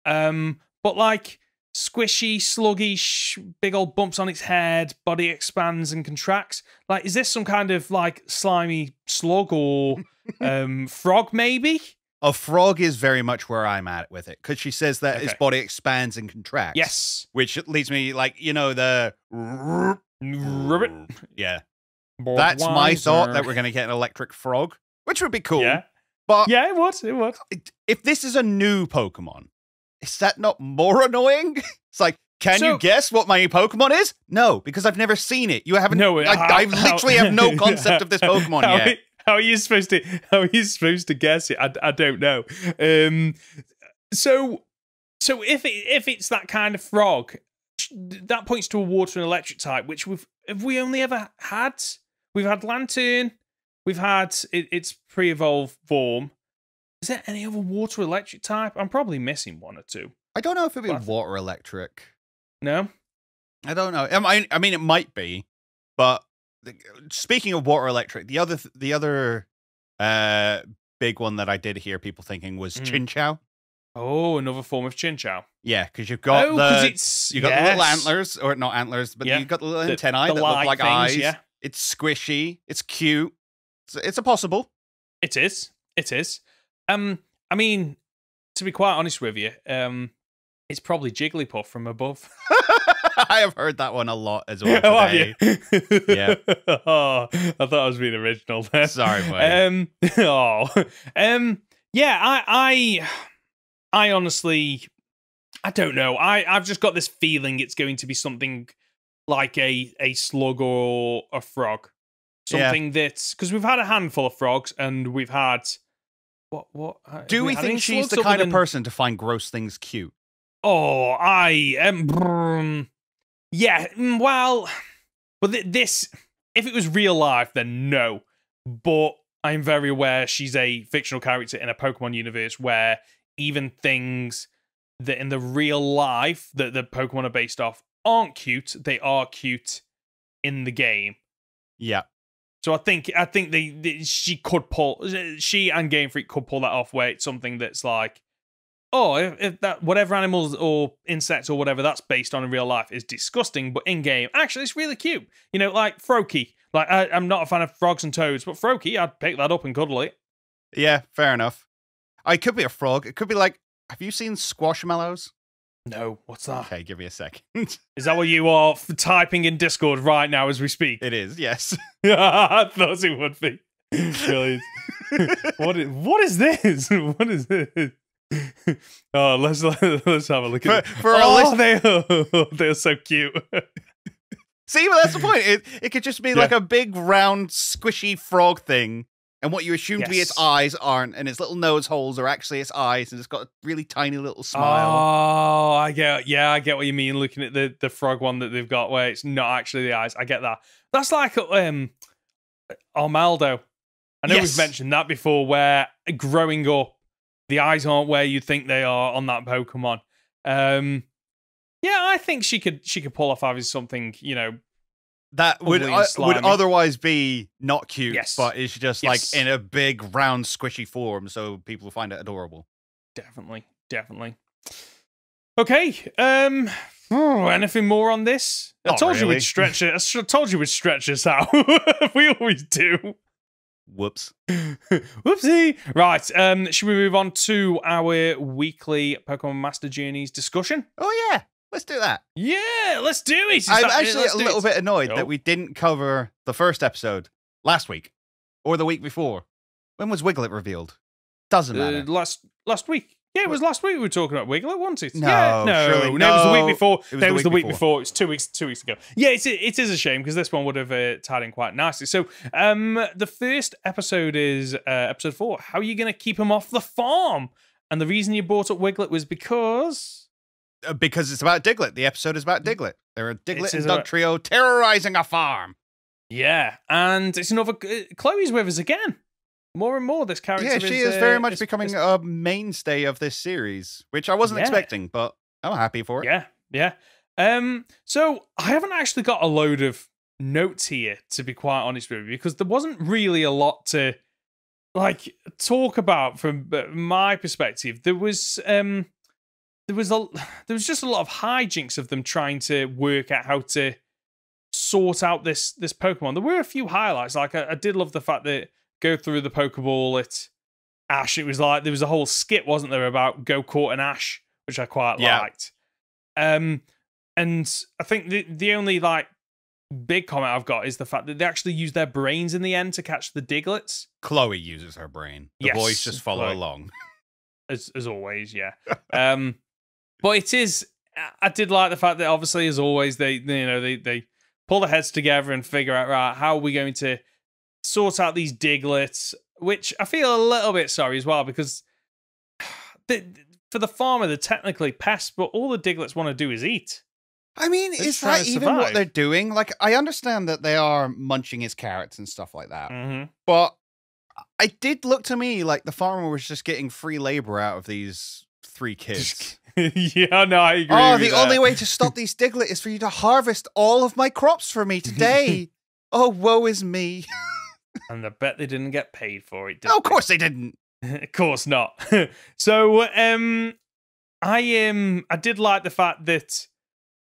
But like squishy, sluggish, big old bumps on its head, body expands and contracts. Like, is this some kind of like slimy slug or frog maybe? A frog is very much where I'm at with it, because she says that its body expands and contracts. Yes. Which leads me, like, you know, the... Ribbit. Yeah. That's my thought, that we're going to get an electric frog, which would be cool. Yeah. But yeah, it would. If this is a new Pokemon, is that not more annoying? It's like, can you guess what my Pokemon is? No, because I've never seen it. You haven't... No, I literally have no concept of this Pokemon yet. How are you supposed to guess it? I don't know. So if it's that kind of frog, that points to a water and electric type, which we only ever had. We've had Lantern. We've had its pre-evolved form. Is there any other water electric type? I'm probably missing one or two. I don't know if it'd be water electric. No? I don't know. I mean, it might be, but speaking of water electric, the other big one that I did hear people thinking was Chinchou. Oh, another form of Chinchou. Yeah, because you've got the little antlers, or not antlers, but you've got the little antennae that look like eyes. Yeah. It's squishy. It's cute. It's a possible. It is. I mean, to be quite honest with you, it's probably Jigglypuff from above. I have heard that one a lot as well today. Oh, have you? Yeah. Oh, I thought I was being original there. Sorry, mate. Yeah, I honestly, I don't know. I've just got this feeling it's going to be something like a slug or a frog. Something that's... Because we've had a handful of frogs, and we've had... What? Do we think she's the kind of person to find gross things cute? Oh, I am... Yeah, well... But this... If it was real life, then no. But I'm very aware she's a fictional character in a Pokemon universe where even things that in the real life that the Pokemon are based off aren't cute, they are cute in the game. Yeah. So I think she and Game Freak could pull that off, where it's something that's like, oh, if that whatever animals or insects or whatever that's based on in real life is disgusting, but in game, actually it's really cute. You know, like Froakie. Like I'm not a fan of frogs and toads, but Froakie, I'd pick that up and cuddle it. Yeah, fair enough. It could be a frog. It could be like, have you seen Squashmallows? No, what's that? Okay, give me a second. Is that what you are typing in Discord right now as we speak? It is, yes. I thought it would be. Brilliant. What is this? What is this? Oh, let's have a look at it. They're so cute. See, well, that's the point. It could just be like a big, round, squishy frog thing. And what you assume to be its eyes aren't, and its little nose holes are actually its eyes, and it's got a really tiny little smile. Oh, I get what you mean, looking at the frog one that they've got where it's not actually the eyes. I get that. That's like Armaldo. I know we've mentioned that before, where growing up, the eyes aren't where you think they are on that Pokemon. Yeah, I think she could pull off having something, you know, that would otherwise be not cute, but it's just like in a big, round, squishy form, so people find it adorable. Definitely. Okay. Anything more on this? I told you we'd stretch it. I told you we'd stretch this out. We always do. Whoops. Whoopsie. Right. Should we move on to our weekly Pokemon Master Journeys discussion? Oh, yeah. Let's do that. Yeah, let's do it. I'm actually a little bit annoyed that we didn't cover the first episode last week or the week before. When was Wiglet revealed? Doesn't matter. Last week. Yeah, it was last week we were talking about Wiglet, wasn't it? No, yeah, surely, no, it was the week before. It was the week before. It was 2 weeks ago. Yeah, it is a shame because this one would have tied in quite nicely. So, the first episode is episode 4. How are you going to keep him off the farm? And the reason you brought up Wiglet was because it's about Diglett. The episode is about Diglett. They're a Diglett and Doug trio terrorizing a farm. Yeah, and it's another. Chloe's with us again. More and more, this character. Yeah, she is very much becoming a mainstay of this series, which I wasn't expecting, but I'm happy for it. Yeah. So I haven't actually got a load of notes here, to be quite honest with you, because there wasn't really a lot to talk about from my perspective. There was just a lot of hijinks of them trying to work out how to sort out this Pokemon. There were a few highlights. Like I did love the fact that go through the Pokeball at Ash. It was like there was a whole skit, wasn't there, about go court and Ash, which I quite liked. And I think the only big comment I've got is the fact that they actually use their brains in the end to catch the Diglets. Chloe uses her brain. The boys just follow along. As always, yeah. But it is. I did like the fact that obviously, as always, they pull their heads together and figure out, right, how are we going to sort out these Diglets, which I feel a little bit sorry as well, because for the farmer, they're technically pests, but all the Diglets want to do is eat. I mean, is that even what they're doing? Like, I understand that they are munching his carrots and stuff like that, but it did look to me like the farmer was just getting free labor out of these 3 kids. Yeah, no, I agree. Oh, the only way to stop these Diglett is for you to harvest all of my crops for me today. Oh, woe is me. And I bet they didn't get paid for it. No, of course they didn't. Of course not. So, I did like the fact that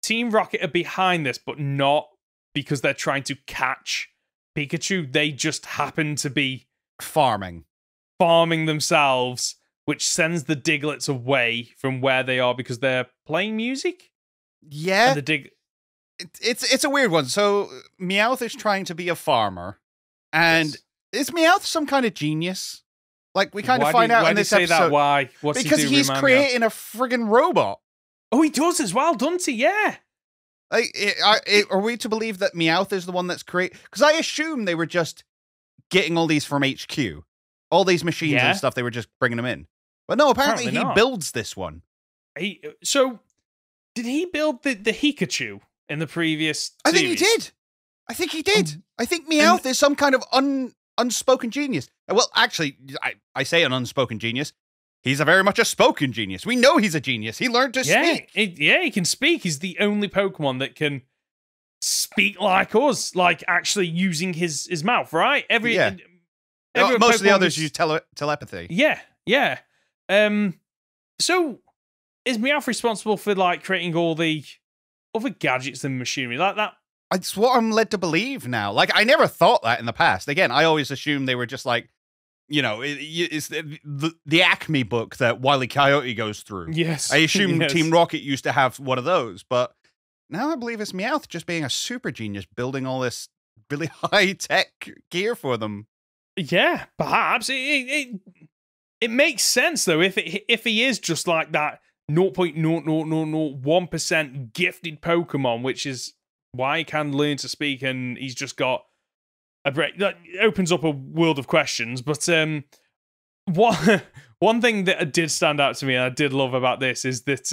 Team Rocket are behind this, but not because they're trying to catch Pikachu. They just happen to be farming themselves, which sends the Diglets away from where they are because they're playing music. Yeah, and it's a weird one. So Meowth is trying to be a farmer, and is Meowth some kind of genius? Like we kind of find out in this episode. Why? What's because he do, he's creating a friggin' robot. Oh, he does as well, doesn't he? Yeah. Like, are we to believe that Meowth is the one that's creating? Because I assume they were just getting all these from HQ, all these machines and stuff. They were just bringing them in, but no. Apparently, he builds this one. So, did he build the Hikachu in the previous? I think he did. I think Meowth is some kind of unspoken genius. Well, actually, I say an unspoken genius. He's very much a spoken genius. We know he's a genius. He learned to speak. He can speak. He's the only Pokemon that can speak like us, like actually using his mouth, right? Most of the others use telepathy. Yeah. So, is Meowth responsible for creating all the other gadgets and machinery like that? It's what I'm led to believe now. Like, I never thought that in the past. Again, I always assumed they were just it's the Acme book that Wile E. Coyote goes through. Yes. I assume Team Rocket used to have one of those, but now I believe it's Meowth just being a super genius, building all this really high-tech gear for them. Yeah, perhaps. It makes sense, though, if he is just like that 0.00001% gifted Pokemon, which is why he can learn to speak, and he's just got a break. That opens up a world of questions. But one thing that did stand out to me, and I did love about this, is that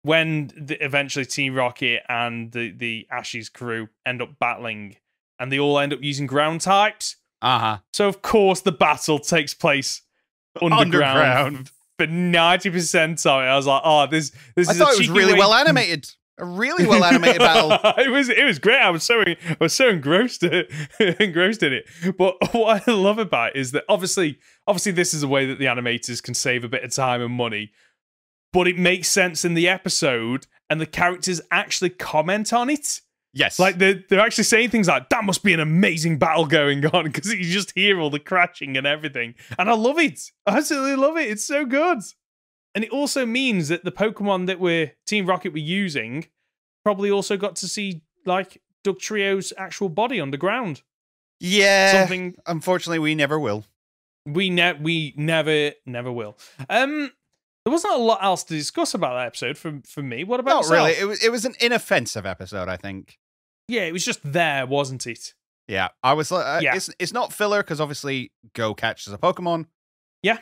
when eventually Team Rocket and the Ash's crew end up battling, and they all end up using ground types. So of course the battle takes place underground. For 90% of it, I was like, "Oh, this is." I thought it was really well animated. A really well animated battle. It was great. I was so engrossed in it. But what I love about it is that obviously this is a way that the animators can save a bit of time and money. But it makes sense in the episode, and the characters actually comment on it. Yes. Like, they're actually saying things like, that must be an amazing battle going on, because you just hear all the crashing and everything. And I love it. I absolutely love it. It's so good. And it also means that the Pokemon that Team Rocket were using probably also got to see, like, Dugtrio's actual body underground. Yeah. Something. Unfortunately, we never will. We never will. There wasn't a lot else to discuss about that episode for me. What about Not yourself? really. It was an inoffensive episode, I think. Yeah, it was just there, wasn't it? Yeah, I was like, Yeah. It's not filler because obviously Go catches a Pokemon. Yeah.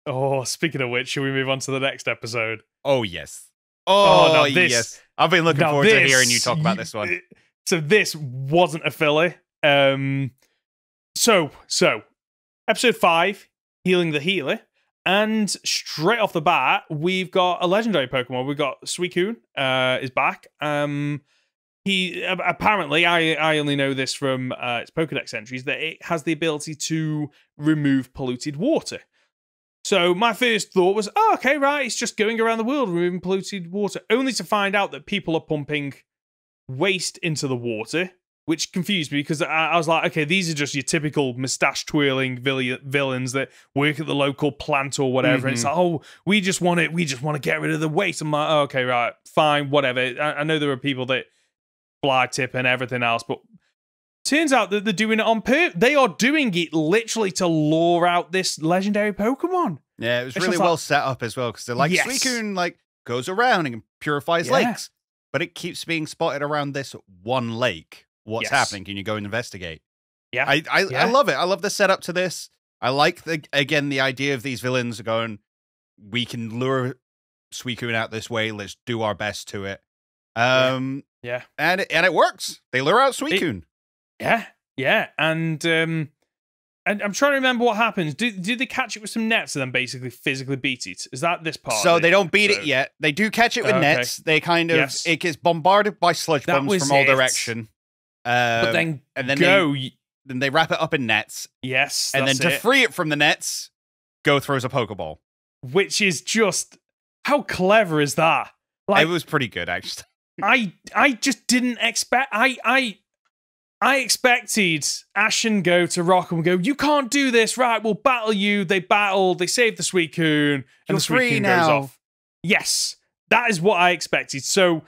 Oh, speaking of which, should we move on to the next episode? Oh yes. now Yes. I've been looking forward to hearing you talk about this one. So this wasn't a filler. So episode 5, Healing the Healer, and straight off the bat, we've got a legendary Pokemon. We've got Suicune is back. He apparently, I only know this from its Pokedex entries, that it has the ability to remove polluted water. So my first thought was, oh, okay, right, it's just going around the world removing polluted water, only to find out that people are pumping waste into the water, which confused me because I was like, okay, these are just your typical mustache twirling villains that work at the local plant or whatever. And it's like, oh, we just want to get rid of the waste. I'm like, oh, okay, right, fine, whatever. I know there are people that fly tip and everything else, but turns out that they're doing it on purpose. They are doing it literally to lure out this legendary Pokemon. Yeah, it was really well set up as well because they're like, Suicune like goes around and purifies lakes, but it keeps being spotted around this one lake. What's happening? Can you go and investigate? Yeah, I love it. I love the setup to this. I like the idea of these villains going, we can lure Suicune out this way. Let's do our best to it. And it works. They lure out Suicune. Yeah, and I'm trying to remember what happens. Do they catch it with some nets and then basically physically beat it? Is that this part? So they don't beat it yet. They do catch it with nets. They kind of it gets bombarded by sludge bombs from all direction. But then then they wrap it up in nets. Yes, and then to free it from the nets, Go throws a Pokeball, which is just how clever is that? Like, it was pretty good actually. I just didn't expect. I expected Ash and Go to rock and go, you can't do this, right? We'll battle you. They battle, they save the Suicune, and the Suicune goes off. Yes, that is what I expected. So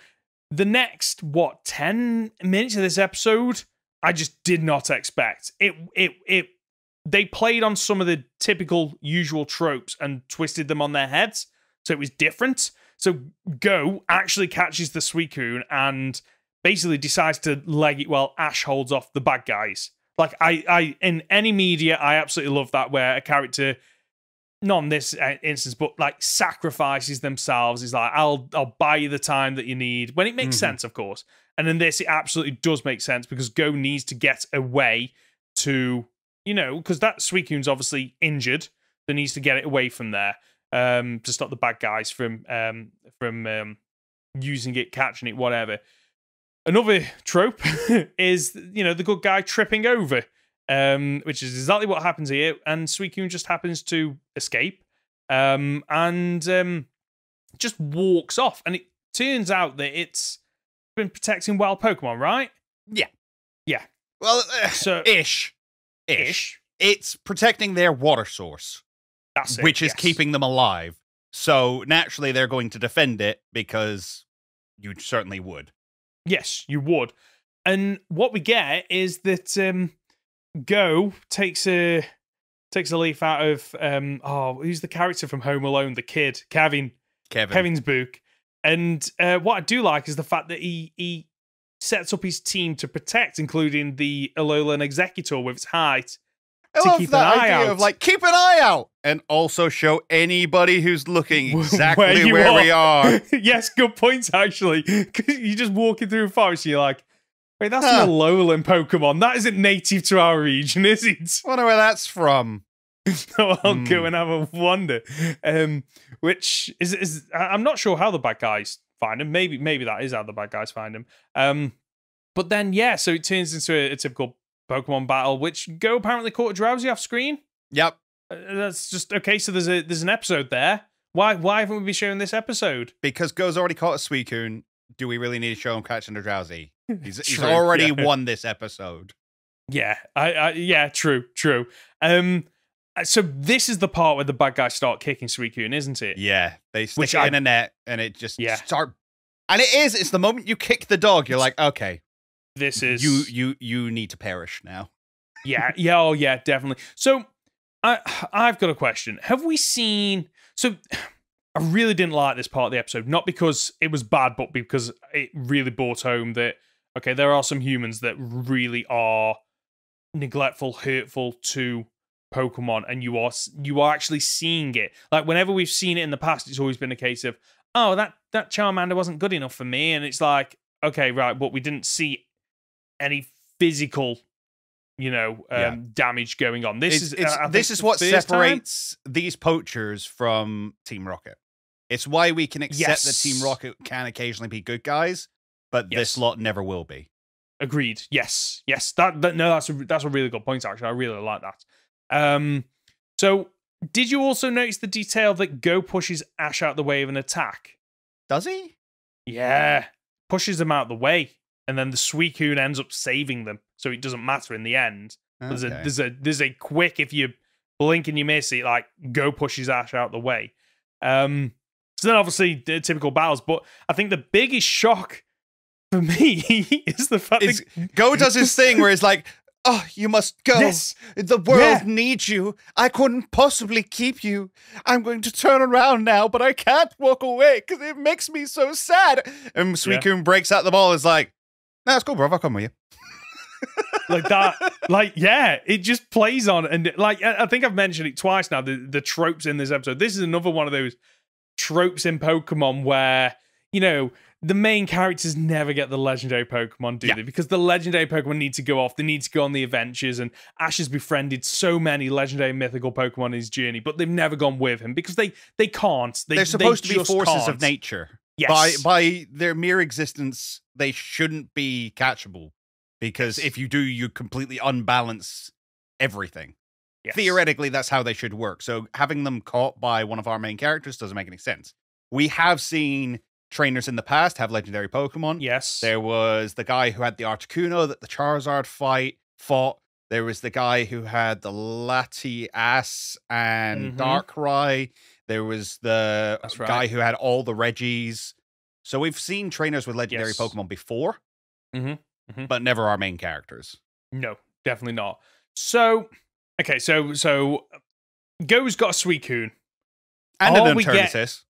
the next, 10 minutes of this episode, I just did not expect. They played on some of the typical usual tropes and twisted them on their heads, so it was different. So Go actually catches the Suicune and basically decides to leg it while Ash holds off the bad guys. Like, I in any media, I absolutely love that, where a character, not in this instance, but like sacrifices themselves. Is like, I'll buy you the time that you need, when it makes sense, of course. And in this, it absolutely does make sense, because Go needs to get away to, because that Suicune's obviously injured, so needs to get it away from there to stop the bad guys from using it, catching it, whatever. Another trope is, the good guy tripping over, which is exactly what happens here. And Suicune just happens to escape and just walks off. And it turns out that it's been protecting wild Pokemon, right? Yeah. Yeah. Well, ish. It's protecting their water source. That's it, which is keeping them alive. So naturally, they're going to defend it, because you certainly would. Yes, you would. And what we get is that Go takes a leaf out of who's the character from Home Alone? The kid, Kevin's book. And what I do like is the fact that he sets up his team to protect, including the Alolan Executor with its height. I love that idea of like, keep an eye out, and also show anybody who's looking exactly where we are. Yes, good points, actually. Because you're just walking through a forest and you're like, wait, that's an Alolan Pokemon. That isn't native to our region, is it? Wonder where that's from. So I'll go and have a wonder. Which is I'm not sure how the bad guys find him. Maybe that is how the bad guys find him. But then, so it turns into a typical Pokemon battle, which Go apparently caught Drowsy off screen. Yep. That's just okay. So there's an episode there. Why haven't we been showing this episode? Because Go's already caught a Suicune. do we really need to show him catching the drowsy? He's True, already yeah. won this episode. Yeah, yeah, true. So this is the part where the bad guys start kicking Suicune, isn't it? Yeah, they stick it in a net, and it just start. And it's the moment you kick the dog, you're like, okay, this is you need to perish now. Yeah, definitely. So I've got a question. Have we seen? So I really didn't like this part of the episode, not because it was bad, but because it really brought home that okay, there are some humans that really are neglectful, hurtful to Pokemon, and you are actually seeing it. Like whenever we've seen it in the past, it's always been a case of, oh, that Charmander wasn't good enough for me, and it's like, okay, right, but we didn't see any physical, damage going on. This is what separates these poachers from Team Rocket. It's why we can accept that Team Rocket can occasionally be good guys, but this lot never will be. Agreed. Yes. That's a really good point. Actually, I really like that. So did you also notice the detail that Go pushes Ash out the way of an attack? Does he? Yeah, pushes them out the way, and then the Suicune ends up saving them, so it doesn't matter in the end. Okay. There's a quick, if you blink and you miss it, like Go pushes Ash out the way. So then obviously the typical battles, but I think the biggest shock for me is the fact that Go does his thing where he's like, oh, you must go. Yes. The world needs you. I couldn't possibly keep you. I'm going to turn around now, but I can't walk away because it makes me so sad. And Suicune breaks out the ball and is like, nah, it's cool, bro. I'll come with you. Like that. Like, yeah, it just plays on. And like, I think I've mentioned it twice now, the tropes in this episode. This is another one of those tropes in Pokemon where, the main characters never get the legendary Pokemon, do they? Because the legendary Pokemon need to go off. They need to go on the adventures. And Ash has befriended so many legendary mythical Pokemon in his journey, but they've never gone with him because they can't. They're supposed to be forces of nature. Yes. By their mere existence, they shouldn't be catchable. Because if you do, you completely unbalance everything. Yes. Theoretically, that's how they should work. So having them caught by one of our main characters doesn't make any sense. We have seen trainers in the past have legendary Pokemon. Yes. There was the guy who had the Articuno that the Charizard fought. There was the guy who had the Latias and Darkrai. There was the guy who had all the Reggies. So we've seen trainers with legendary Pokemon before, but never our main characters. No, definitely not. So, okay, so Go's got a Suicune. And an Eternatus.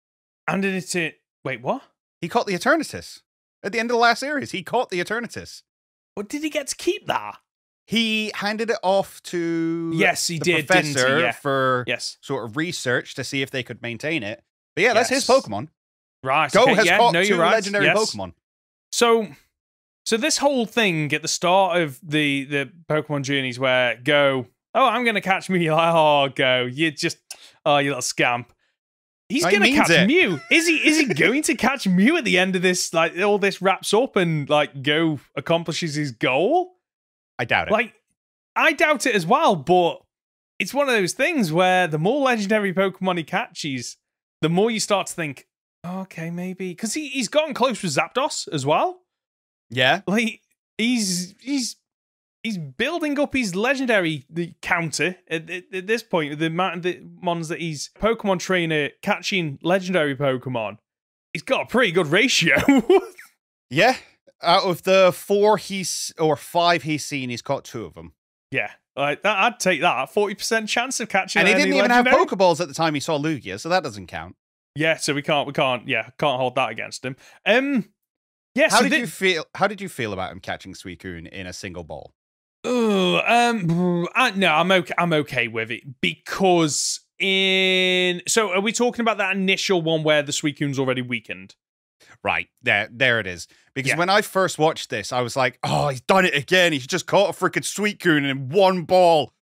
Wait, what? He caught the Eternatus. At the end of the last series, he caught the Eternatus. Well, did he get to keep that? He handed it off to the professor for sort of research to see if they could maintain it. But yeah, that's his Pokemon. Right. Go has caught two legendary Pokemon. So this whole thing at the start of the Pokemon journeys where Go, oh, I'm going to catch Mew. You're like, oh, Go, you little scamp. He's going to catch Mew. Is he going to catch Mew at the end of this? Like, all this wraps up and, like, Go accomplishes his goal? I doubt it. Like, I doubt it as well, but it's one of those things where the more legendary Pokemon he catches, the more you start to think, oh, okay, maybe. Because he's gotten close with Zapdos as well. Yeah. Like, he's building up his legendary counter at this point. The amount of the mons that he's Pokemon trainer catching legendary Pokemon, he's got a pretty good ratio. Yeah. Out of the 5 he's seen, he's caught 2 of them. Yeah. Like that, I'd take that. 40% chance of catching. And he didn't even legendary. have Pokeballs at the time he saw Lugia, so that doesn't count. Yeah, so we can't hold that against him. Yeah. How did you feel about him catching Suicune in a single ball? No, I'm okay with it because so are we talking about that initial one where the Suicune's already weakened? Right, there it is. Because when I first watched this, I was like, oh, he's done it again. He's just caught a freaking Suicune in one ball.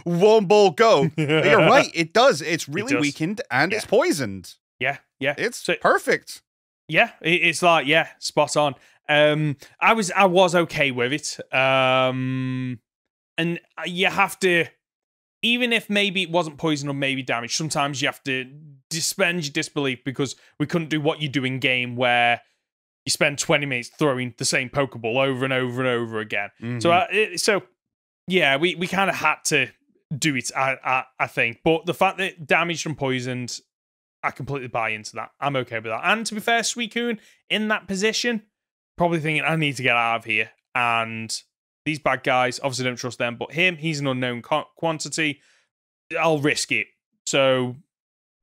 One ball go. But you're right, it does. It's really weakened and it's poisoned. Yeah. It's perfect. Yeah, it's like, spot on. I was okay with it. And you have to, even if maybe it wasn't poison or maybe damage, sometimes you have to suspend your disbelief because we couldn't do what you do in game where you spend 20 minutes throwing the same Pokeball over and over and over again. So yeah, we kind of had to do it, I think. But the fact that damaged and poisoned, I completely buy into that. I'm okay with that. And to be fair, Suicune in that position, probably thinking, I need to get out of here. And these bad guys, obviously don't trust them, but him, he's an unknown quantity. I'll risk it. So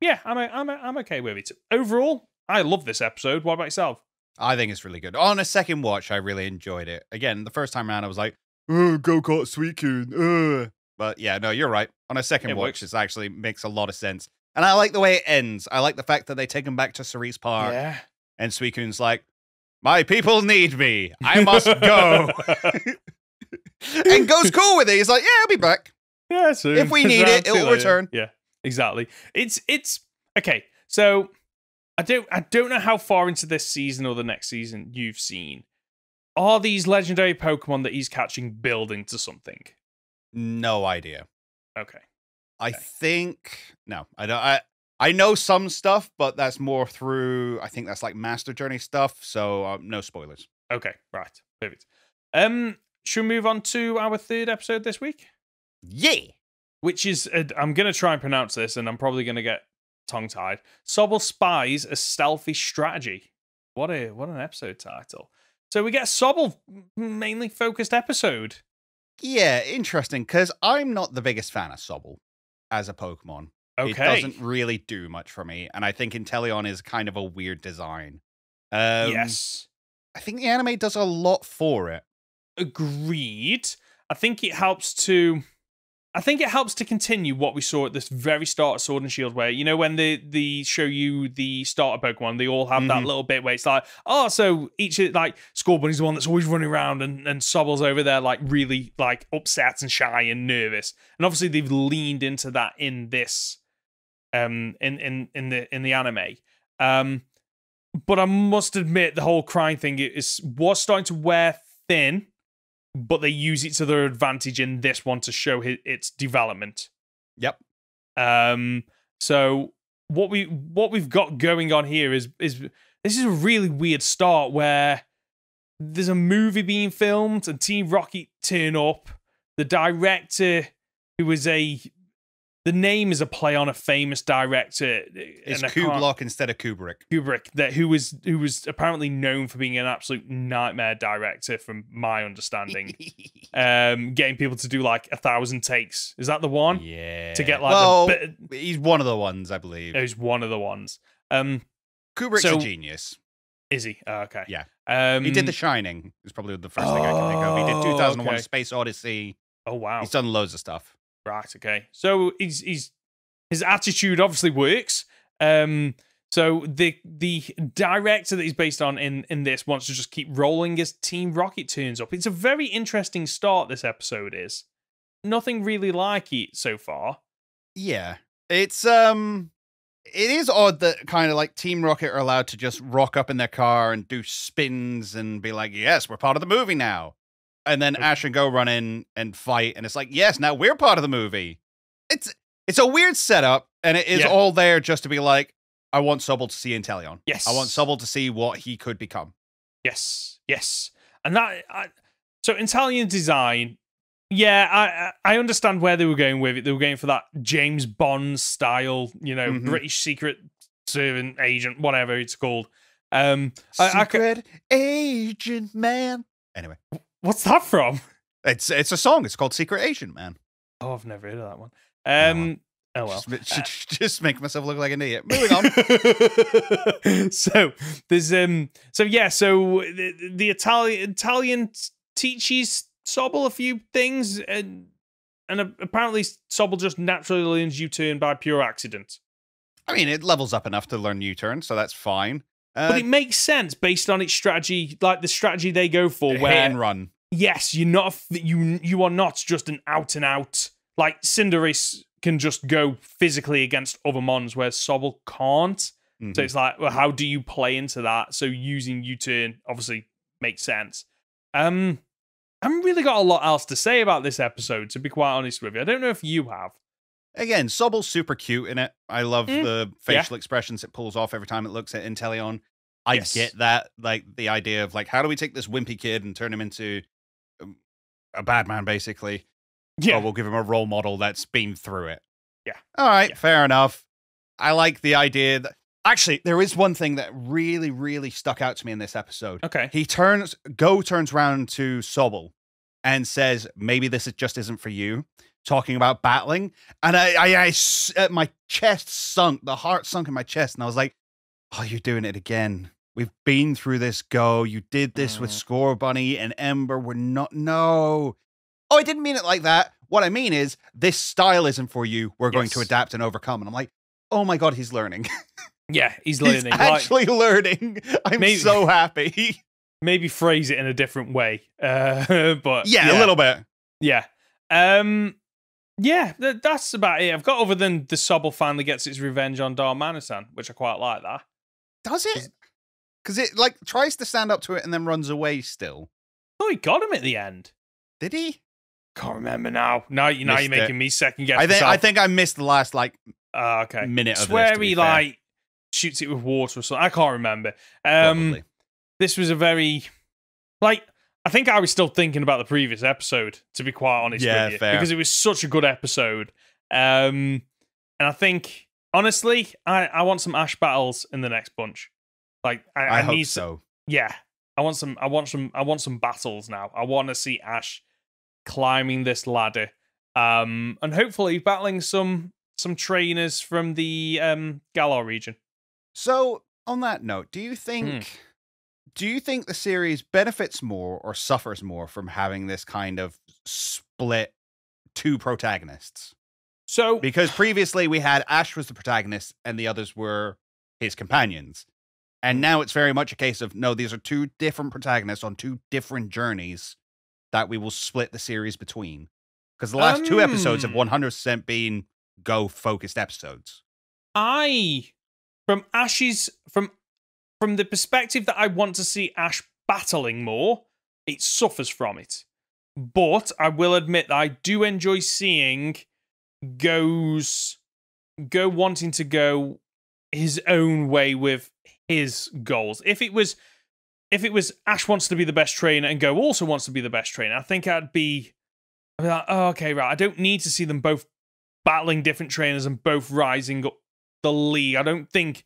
yeah, I'm okay with it. Overall, I love this episode. What about yourself? I think it's really good. On a second watch, I really enjoyed it. Again, the first time around, I was like, oh, go-kart Suicune. But yeah, no, you're right. On a second watch, it actually makes a lot of sense. And I like the way it ends. I like the fact that they take him back to Cerise Park. Yeah. And Suicune's like, my people need me. I must go. And goes cool with it. He's like, yeah, I'll be back. Yeah, so if we need it, it'll return. Yeah, exactly. It's okay. So I don't know how far into this season or the next season you've seen. Are these legendary Pokemon that he's catching building to something? No idea. Okay. I think no. I don't. I know some stuff, but that's more through. I think that's like Master Journey stuff. So no spoilers. Okay, right, perfect. Should we move on to our third episode this week? Yeah. Which is I'm gonna try and pronounce this, and I'm probably gonna get tongue-tied. Sobble spies a stealthy strategy. What an episode title. So we get a Sobble mainly focused episode. Yeah, interesting, because I'm not the biggest fan of Sobble as a Pokemon. Okay. It doesn't really do much for me, and I think Inteleon is kind of a weird design. Yes. I think the anime does a lot for it. Agreed. I think it helps to continue what we saw at this very start of Sword and Shield, where, you know, when they show you the starter Pokemon, they all have that little bit where it's like, oh, so each, like, Scorbunny's the one that's always running around, and Sobble's over there, like, really, like, upset and shy and nervous. And obviously they've leaned into that in this, in the anime. But I must admit, the whole crying thing was starting to wear thin, but they use it to their advantage in this one to show its development. Yep. So what we've got going on here is this is a really weird start where there's a movie being filmed and Team Rocket turn up. The director, the name is a play on a famous director. It's Kublok instead of Kubrick. Kubrick, who was apparently known for being an absolute nightmare director, from my understanding. Getting people to do like 1,000 takes. Is that the one? Yeah. To get like he's one of the ones, I believe. He's one of the ones. Kubrick's a genius. Is he? Oh, okay. Yeah. He did The Shining. Is probably the first thing I can think of. He did 2001: A Space Odyssey. Oh wow. He's done loads of stuff. Right, okay. So his attitude obviously works. So the director that he's based on in this wants to just keep rolling as Team Rocket turns up. It's a very interesting start, this episode is. Nothing really like it so far. Yeah. It is odd that kind of like Team Rocket are allowed to just rock up in their car and do spins and be like, yes, we're part of the movie now. And then Ash and Go run in and fight, and it's like, yes, now we're part of the movie. It's a weird setup, and it is all there just to be like, I want Sobble to see Inteleon. Yes. I want Sobble to see what he could become. Yes. And so Inteleon design, yeah, I understand where they were going with it. They were going for that James Bond style, you know, British secret servant agent, whatever it's called. Secret agent man. Anyway. What's that from? It's a song. It's called Secret Agent Man. Oh, I've never heard of that one. Oh well. Just make myself look like an idiot. Moving on. So there's so the Italian teaches Sobble a few things, and apparently Sobble just naturally learns U-turn by pure accident. I mean, it levels up enough to learn U-turn, so that's fine. But it makes sense based on its strategy, like the strategy they go for, where hit and run. Yes, you are not just an out and out, like Cinderace can just go physically against other mons, where Sobble can't. So it's like, well, how do you play into that? So using U-turn obviously makes sense. I haven't really got a lot else to say about this episode, to be quite honest with you. I don't know if you have. Again, Sobble's super cute in it. I love the facial expressions it pulls off every time it looks at Inteleon. I get that, like the idea of like, how do we take this wimpy kid and turn him into a bad man, basically? Yeah. Or we'll give him a role model that's been through it. Yeah. All right, fair enough. I like the idea that actually there is one thing that really, really stuck out to me in this episode. Okay. Go turns around to Sobble and says, maybe this just isn't for you, talking about battling. And my chest sunk, the heart sunk in my chest. And I was like, oh, you're doing it again. We've been through this, Go. You did this with Score Bunny and Ember. We're not, no. Oh, I didn't mean it like that. What I mean is, this style isn't for you. We're going to adapt and overcome. And I'm like, oh my God, he's learning. Yeah, he's learning. He's actually learning. I'm so happy. Maybe phrase it in a different way. But yeah, a little bit. Yeah. That's about it. I've got other than the Sobble finally gets its revenge on Darmanisan, which I quite like that. Does it? Because it like tries to stand up to it and then runs away still. Oh, he got him at the end. Did he? Can't remember now. Now you're making me second guess. I think I missed the last okay. minute of where this, he like shoots it with water or something. I can't remember. Probably. This was a very I think I was still thinking about the previous episode, to be quite honest with you. Fair. Because it was such a good episode. And I think honestly, I want some Ash battles in the next bunch. Like I hope need so. Yeah. I want some battles now. I want to see Ash climbing this ladder. And hopefully battling some trainers from the Galar region. So, on that note, do you think the series benefits more or suffers more from having this kind of split two protagonists? So, because previously we had Ash was the protagonist and the others were his companions. And now it's very much a case of, no, these are two different protagonists on two different journeys that we will split the series between. Because the last two episodes have 100% been Go-focused episodes. From the perspective that I want to see Ash battling more, it suffers from it. But I will admit that I do enjoy seeing Go wanting to go his own way with his goals. If it was Ash wants to be the best trainer and Go also wants to be the best trainer, I think I'd be like, oh, okay, right. I don't need to see them both battling different trainers and both rising up the league. I don't think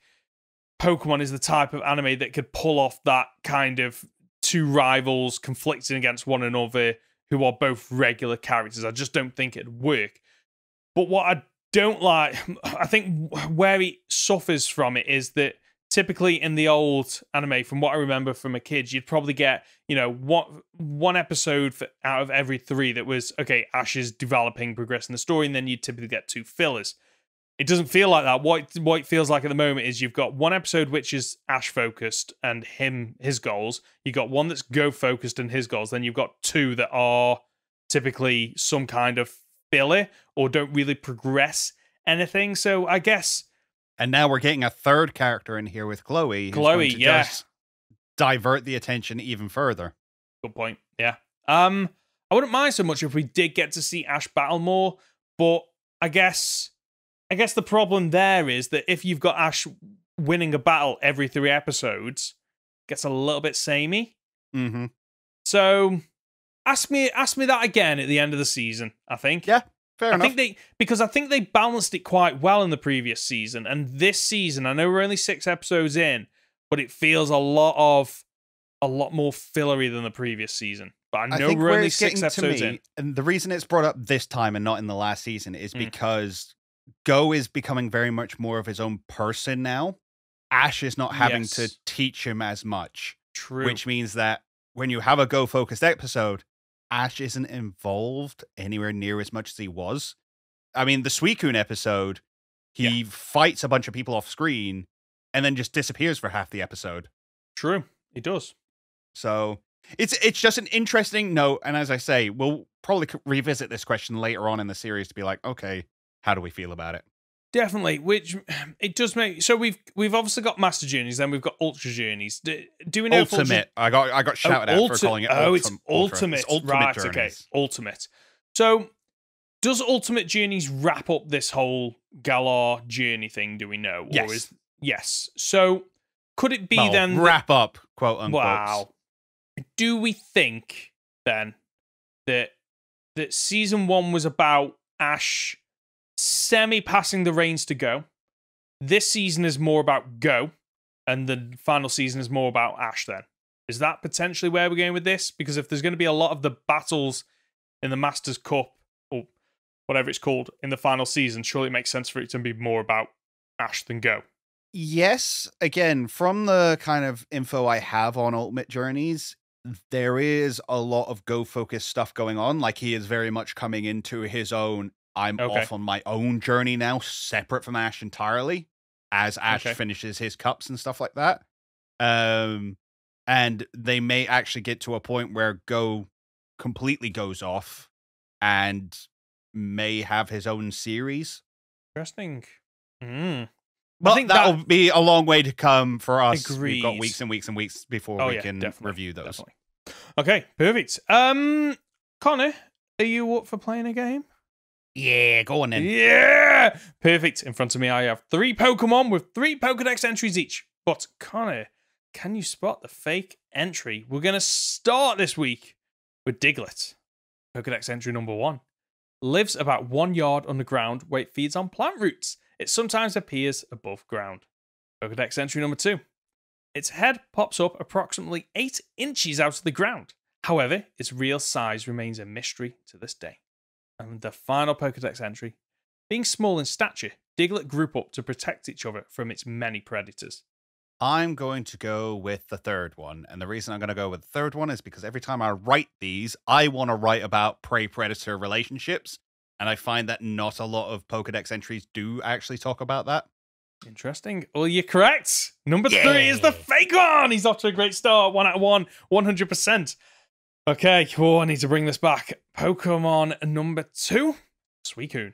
Pokemon is the type of anime that could pull off that kind of two rivals conflicting against one another who are both regular characters. I just don't think it'd work. But what I don't like, I think where it suffers from it is that typically in the old anime, from what I remember from a kid, you'd probably get, one episode out of every 3 that was, okay, Ash is developing, progressing the story, and then you'd typically get 2 fillers. It doesn't feel like that. What it feels like at the moment is you've got one episode which is Ash focused and his goals. You've got one that's Go focused and his goals. Then you've got 2 that are typically some kind of filler or don't really progress anything. So I guess. And now we're getting a third character in here with Chloe. Chloe, yeah. Just divert the attention even further. Good point. Yeah. I wouldn't mind so much if we did get to see Ash battle more, but I guess the problem there is that if you've got Ash winning a battle every 3 episodes, it gets a little bit samey. Mm-hmm. So ask me that again at the end of the season, I think. Yeah, fair enough. I think they balanced it quite well in the previous season. And this season, I know we're only 6 episodes in, but it feels a lot more fillery than the previous season. But I know we're only 6 episodes in. And the reason it's brought up this time and not in the last season is because Go is becoming very much more of his own person now. Ash is not having to teach him as much. True. Which means that when you have a Go-focused episode, Ash isn't involved anywhere near as much as he was. I mean, the Suicune episode, he fights a bunch of people off screen and then just disappears for half the episode. True. He does. So it's just an interesting note. And as I say, we'll probably revisit this question later on in the series to be like, okay, how do we feel about it? Definitely, which it does make. So we've obviously got Master Journeys, then we've got Ultra Journeys. Do we know Ultimate? I got shouted at for calling it. It's Ultimate. It's Ultimate right? Journeys. Okay, Ultimate. So does Ultimate Journeys wrap up this whole Galar journey thing? Do we know? Yes. Yes. So could it be Well, then wrap up, quote unquote. Wow. Do we think then that season 1 was about Ash semi-passing the reins to Go? This season is more about Go, and the final season is more about Ash then? Is that potentially where we're going with this? Because if there's going to be a lot of the battles in the Masters Cup, or whatever it's called, in the final season, surely it makes sense for it to be more about Ash than Go. Yes, again, from the kind of info I have on Ultimate Journeys, there is a lot of Go-focused stuff going on. Like, he is very much coming into his own, I'm off on my own journey now, separate from Ash entirely, as Ash finishes his cups and stuff like that. And they may actually get to a point where Go completely goes off and may have his own series. Interesting. But I think that'll be a long way to come for us. Agreed. We've got weeks and weeks and weeks before we can review those. Definitely. Okay, perfect. Conor, are you up for playing a game? Yeah, go on then. Yeah! Perfect. In front of me, I have 3 Pokemon with 3 Pokedex entries each. But, Conor, can you spot the fake entry? We're going to start this week with Diglett. Pokedex entry number 1. Lives about 1 yard underground where it feeds on plant roots. It sometimes appears above ground. Pokedex entry number 2. Its head pops up approximately 8 inches out of the ground. However, its real size remains a mystery to this day. And the final Pokedex entry. Being small in stature, Diglett group up to protect each other from its many predators. I'm going to go with the third one. And the reason I'm going to go with the third one is because every time I write these, I want to write about prey-predator relationships. And I find that not a lot of Pokedex entries do actually talk about that. Interesting. Well, you're correct. Number 3 is the fake one. He's off to a great start. 1 out of 1, 100%. Okay, I need to bring this back. Pokemon number 2, Suicune.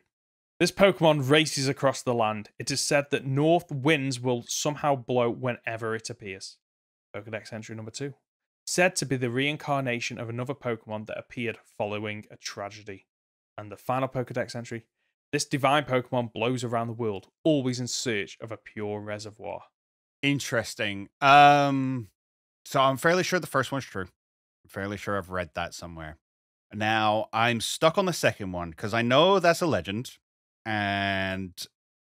This Pokemon races across the land. It is said that north winds will somehow blow whenever it appears. Pokedex entry number 2. Said to be the reincarnation of another Pokemon that appeared following a tragedy. And the final Pokedex entry. This divine Pokemon blows around the world, always in search of a pure reservoir. Interesting. So I'm fairly sure the first one's true. I'm fairly sure I've read that somewhere. Now, I'm stuck on the second one, because I know that's a legend. And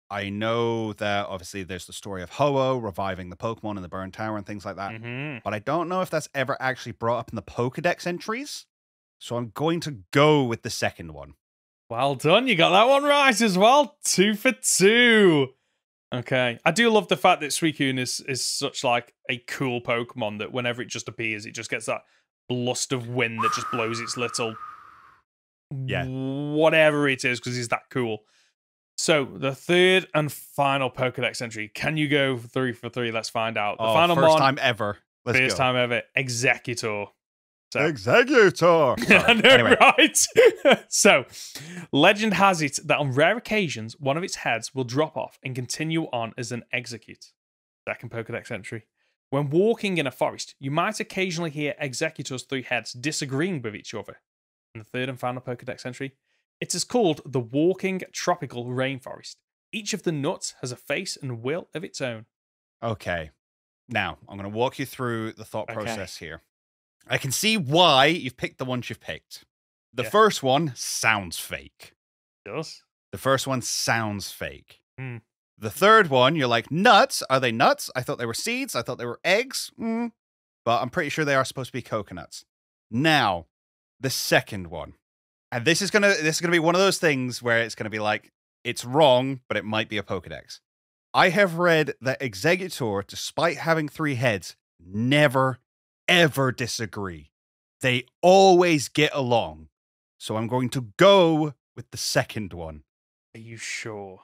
I know that, obviously, there's the story of Ho-Oh reviving the Pokemon in the Burn Tower and things like that. But I don't know if that's ever actually brought up in the Pokedex entries. So I'm going to go with the second one. Well done. You got that one right as well. 2 for 2. Okay. I do love the fact that Suicune is such like a cool Pokemon that whenever it just appears, it just gets that blast of wind that just blows its little whatever it is, because he's that cool. So the third and final Pokedex entry. Can you go 3 for 3? Let's find out. The final first one, time ever. First time ever. Executor. So. Executor. I know, anyway. Right? So, legend has it that on rare occasions, one of its heads will drop off and continue on as an execute. Second Pokedex entry. When walking in a forest, you might occasionally hear Executor's 3 heads disagreeing with each other. And the third and final Pokedex entry. It is called the Walking Tropical Rainforest. Each of the nuts has a face and will of its own. Okay. Now, I'm going to walk you through the thought process here. I can see why you've picked the ones you've picked. The first one sounds fake. It does? The first one sounds fake. The third one, you're like, nuts? Are they nuts? I thought they were seeds. I thought they were eggs. But I'm pretty sure they are supposed to be coconuts. Now, the second one. And this is gonna be one of those things where it's gonna be like, it's wrong, but it might be a Pokedex. I have read that Executor, despite having 3 heads, never ever disagree. They always get along. So I'm going to go with the second one. Are you sure?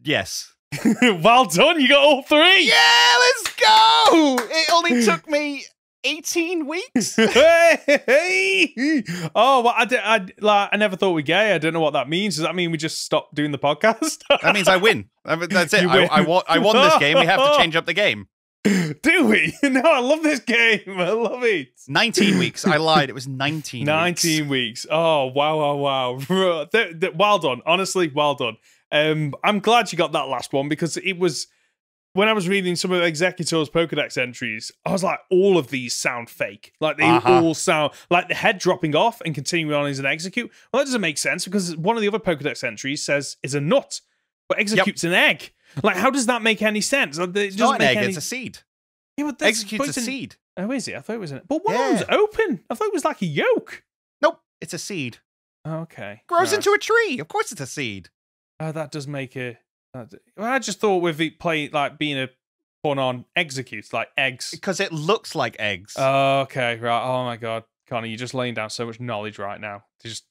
Yes. Well done, you got all 3. Yeah, let's go. It only took me 18 weeks. Oh, well, I never thought we gay. I don't know what that means. Does that mean we just stopped doing the podcast? That means I win. That's it. I won this game. We have to change up the game. Do we? No, I love this game. I love it. 19 weeks. I lied. It was 19 weeks. Oh, wow. Well done. Honestly, well done. I'm glad you got that last one because it was when I was reading some of the Executor's Pokedex entries, I was like, all of these sound fake. Like, they all sound like the head dropping off and continuing on as an Execute. Well, that doesn't make sense because one of the other Pokedex entries says is a nut, but Execute's an egg. Like, how does that make any sense? It's not an egg, it's a seed. Yeah, but Execute's a seed. Oh, is it? I thought it was an... But one of them was open. I thought it was like a yolk. Nope, it's a seed. Oh, okay. Grows into a tree. Of course it's a seed. Oh, that does make a... Well, I just thought with it being a pun on Executes, like eggs. Because it looks like eggs. Oh, okay, right. Oh my God, Connor, you're just laying down so much knowledge right now. Just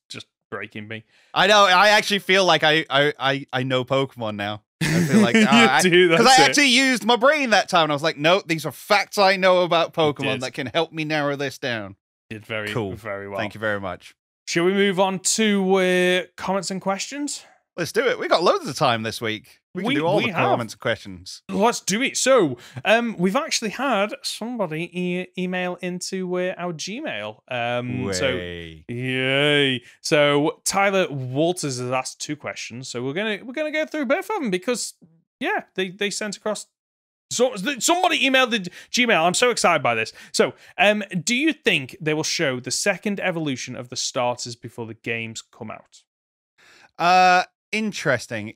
breaking me. I know. I actually feel like I know Pokemon now. I feel like you do, because I actually used my brain that time. And I was like, no, these are facts I know about Pokemon that can help me narrow this down. Did very cool. Very well. Thank you very much. Shall we move on to comments and questions? Let's do it. We got loads of time this week. We can do all the comments and questions. Let's do it. So, we've actually had somebody email into our Gmail. Yay! So Tyler Walters has asked 2 questions. So we're gonna go through both of them because they sent across. So somebody emailed the Gmail. I'm so excited by this. So, do you think they will show the second evolution of the starters before the games come out? Interesting.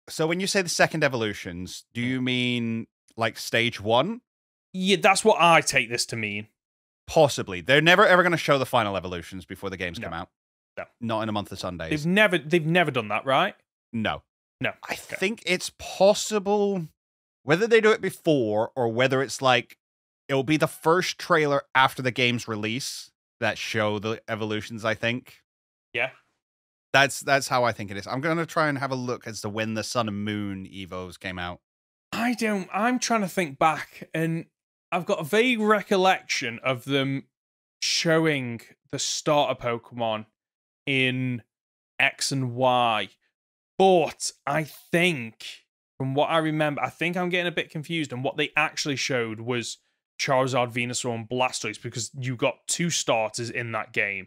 So when you say the second evolutions, do you mean like stage 1? Yeah, that's what I take this to mean. Possibly. They're never ever going to show the final evolutions before the games come out. No. Not in a month of Sundays. They've never done that, right? No. I Okay. think it's possible whether they do it before or whether it's like it'll be the first trailer after the game's release that show the evolutions, I think. Yeah. That's how I think it is. I'm going to try and have a look as to when the Sun and Moon Evos came out. I'm trying to think back, and I've got a vague recollection of them showing the starter Pokemon in X and Y. But I think, from what I remember, I think I'm getting a bit confused, and what they actually showed was Charizard, Venusaur, and Blastoise, because you got 2 starters in that game.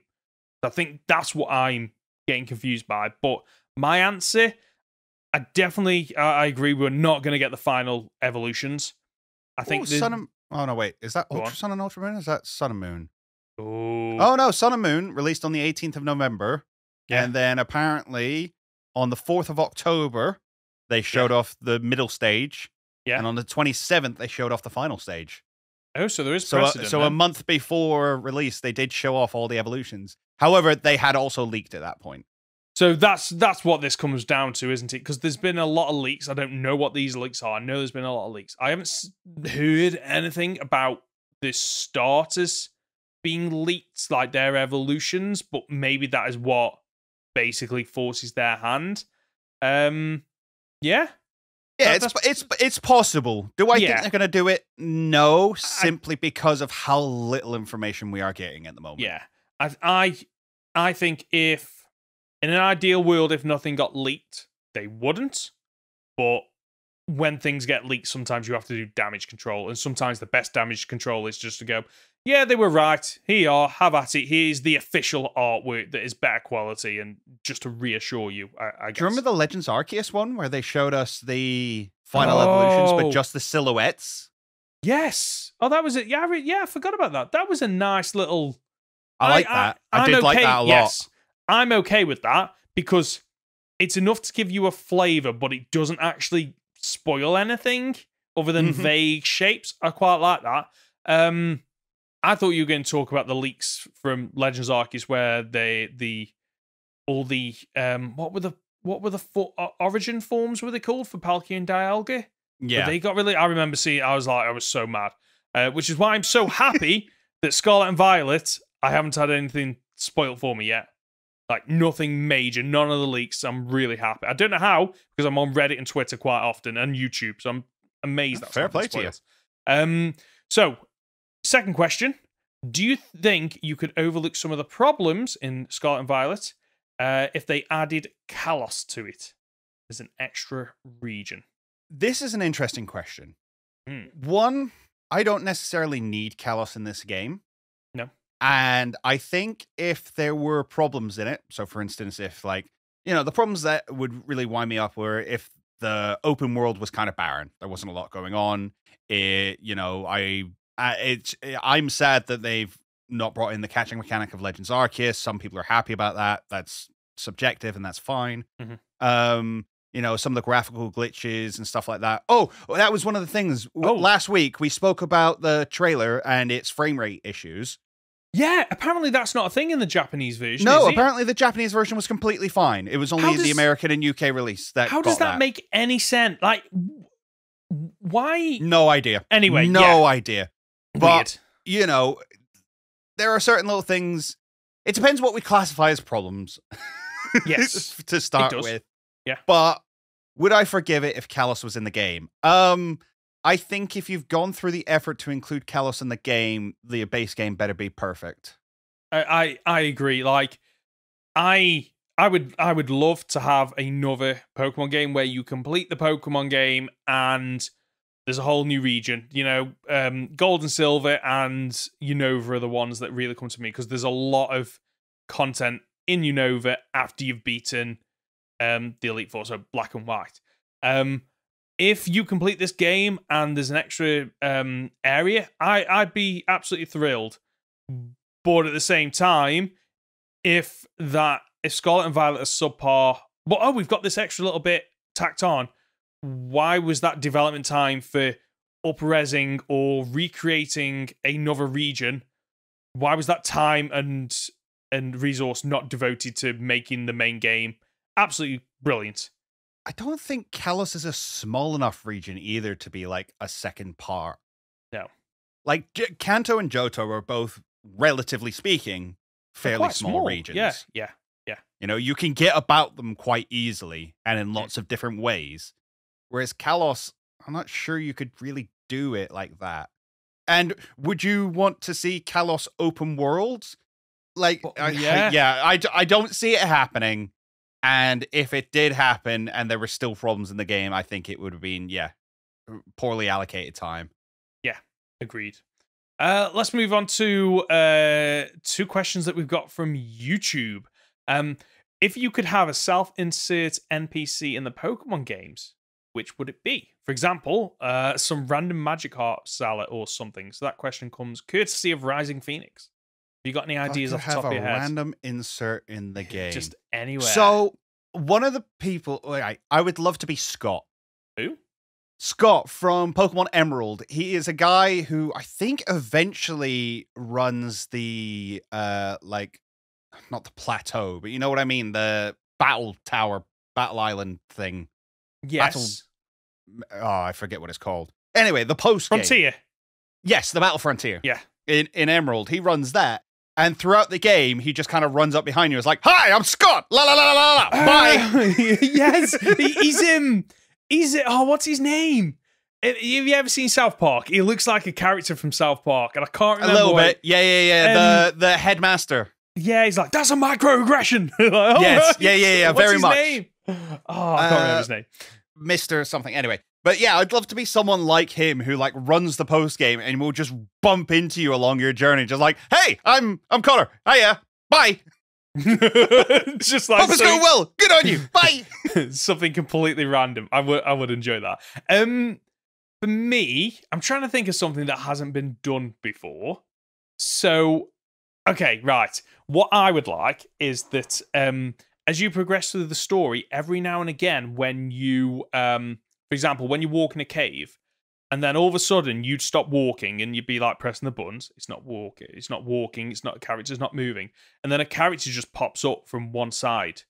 I think that's what I'm getting confused by. But my answer, I agree, we're not going to get the final evolutions. I think oh no, wait, is that Ultra Sun and Ultra Moon? Is that Sun and Moon? Oh. Oh no, Sun and Moon released on the 18th of November. Yeah. And then apparently on the 4th of October they showed off the middle stage. Yeah. And on the 27th they showed off the final stage. Oh, so there is precedent. So a month before release they did show off all the evolutions. However, they had also leaked at that point. So that's what this comes down to, isn't it? Because there's been a lot of leaks. I don't know what these leaks are. I know there's been a lot of leaks. I haven't heard anything about the starters being leaked, like their evolutions, but maybe that is what basically forces their hand. Yeah. Yeah, it's possible. Do I think they're going to do it? No, simply because of how little information we are getting at the moment. Yeah. I think if, in an ideal world, if nothing got leaked, they wouldn't. But when things get leaked, sometimes you have to do damage control. And sometimes the best damage control is just to go, yeah, they were right. Here you are. Have at it. Here's the official artwork that is better quality. And just to reassure you, I guess. Do you remember the Legends Arceus one where they showed us the final evolutions, but just the silhouettes? Yes. Oh, that was it. Yeah, I forgot about that. That was a nice little... I like that. I did like that a lot. Yes, I'm okay with that because it's enough to give you a flavor, but it doesn't actually spoil anything other than vague shapes. I quite like that. I thought you were going to talk about the leaks from Legends Arceus where what were the origin forms were they called for Palkia and Dialga? Yeah, but they got really. I remember seeing. I was so mad, which is why I'm so happy that Scarlet and Violet. I haven't had anything spoiled for me yet. Like, nothing major, none of the leaks. I'm really happy. I don't know how, because I'm on Reddit and Twitter quite often, and YouTube, so I'm amazed that's fair play to you. So, second question. Do you think you could overlook some of the problems in Scarlet and Violet if they added Kalos to it as an extra region? This is an interesting question. One, I don't necessarily need Kalos in this game. No. And I think if there were problems in it, so for instance, if the problems that would really wind me up were if the open world was kind of barren. There wasn't a lot going on. I'm sad that they've not brought in the catching mechanic of Legends Arceus. Some people are happy about that. That's subjective, and that's fine. Some of the graphical glitches and stuff like that. Oh, that was one of the things. Last week, we spoke about the trailer and its frame rate issues. Yeah, apparently that's not a thing in the Japanese version. No, apparently the Japanese version was completely fine. It was only the American and UK release that How does that make any sense? Like, why? No idea. Anyway, no idea. But, weird. there are certain little things. It depends what we classify as problems. Yes. To start with. Yeah. But would I forgive it if Kalos was in the game? I think if you've gone through the effort to include Kalos in the game, the base game better be perfect. I agree. Like, I would love to have another Pokemon game where you complete the Pokemon game and there's a whole new region. Gold and Silver and Unova are the ones that really come to me because there's a lot of content in Unova after you've beaten the Elite Four, so Black and White. If you complete this game and there's an extra area, I'd be absolutely thrilled. But at the same time, if Scarlet and Violet are subpar, but we've got this extra little bit tacked on, why was that development time for up-resing or recreating another region? Why was that time and resource not devoted to making the main game absolutely brilliant? I don't think Kalos is a small enough region either to be like a second part. No. Like Kanto and Johto are both, relatively speaking, fairly small regions. Yeah. You can get about them quite easily and in lots of different ways. Whereas Kalos, I'm not sure you could really do it like that. And would you want to see Kalos open worlds? Like, I don't see it happening. And if it did happen and there were still problems in the game, I think it would have been, poorly allocated time. Yeah, agreed. Let's move on to 2 questions that we've got from YouTube. If you could have a self-insert NPC in the Pokemon games, which would it be? For example, some random Magic Heart salad or something. So that question comes courtesy of Rising Phoenix. Have you got any ideas off the top of your head? Have a random insert in the game. Just anywhere. So, one of the people... I would love to be Scott. Who? Scott from Pokemon Emerald. He is a guy who I think eventually runs the, not the plateau, but you know what I mean? The battle tower, battle island thing. Yes. I forget what it's called. Anyway, the post Frontier. Yes, the Battle Frontier. Yeah. In Emerald, he runs that. And throughout the game, he just kind of runs up behind you. It's like, "Hi, I'm Scott. La la la la la. Bye." Yes, he's him. What's his name? Have you ever seen South Park? He looks like a character from South Park, and I can't remember. A little bit. Yeah. The headmaster. Yeah, he's like, "That's a microaggression." Yes. Yeah. What's very his much. Name? Oh, I can't remember his name. Mr. something. Anyway. But yeah, I'd love to be someone like him who like runs the post game and will just bump into you along your journey, just like, "Hey, I'm Conor. Hiya, bye." Just like, hope it's going well. Good on you. Bye. Something completely random. I would enjoy that. For me, I'm trying to think of something that hasn't been done before. So, okay, right. What I would like is that as you progress through the story, every now and again, when you for example, when you walk in a cave, and then all of a sudden you'd stop walking and you'd be like pressing the buttons. It's not walking. A character's not moving. And then a character just pops up from one side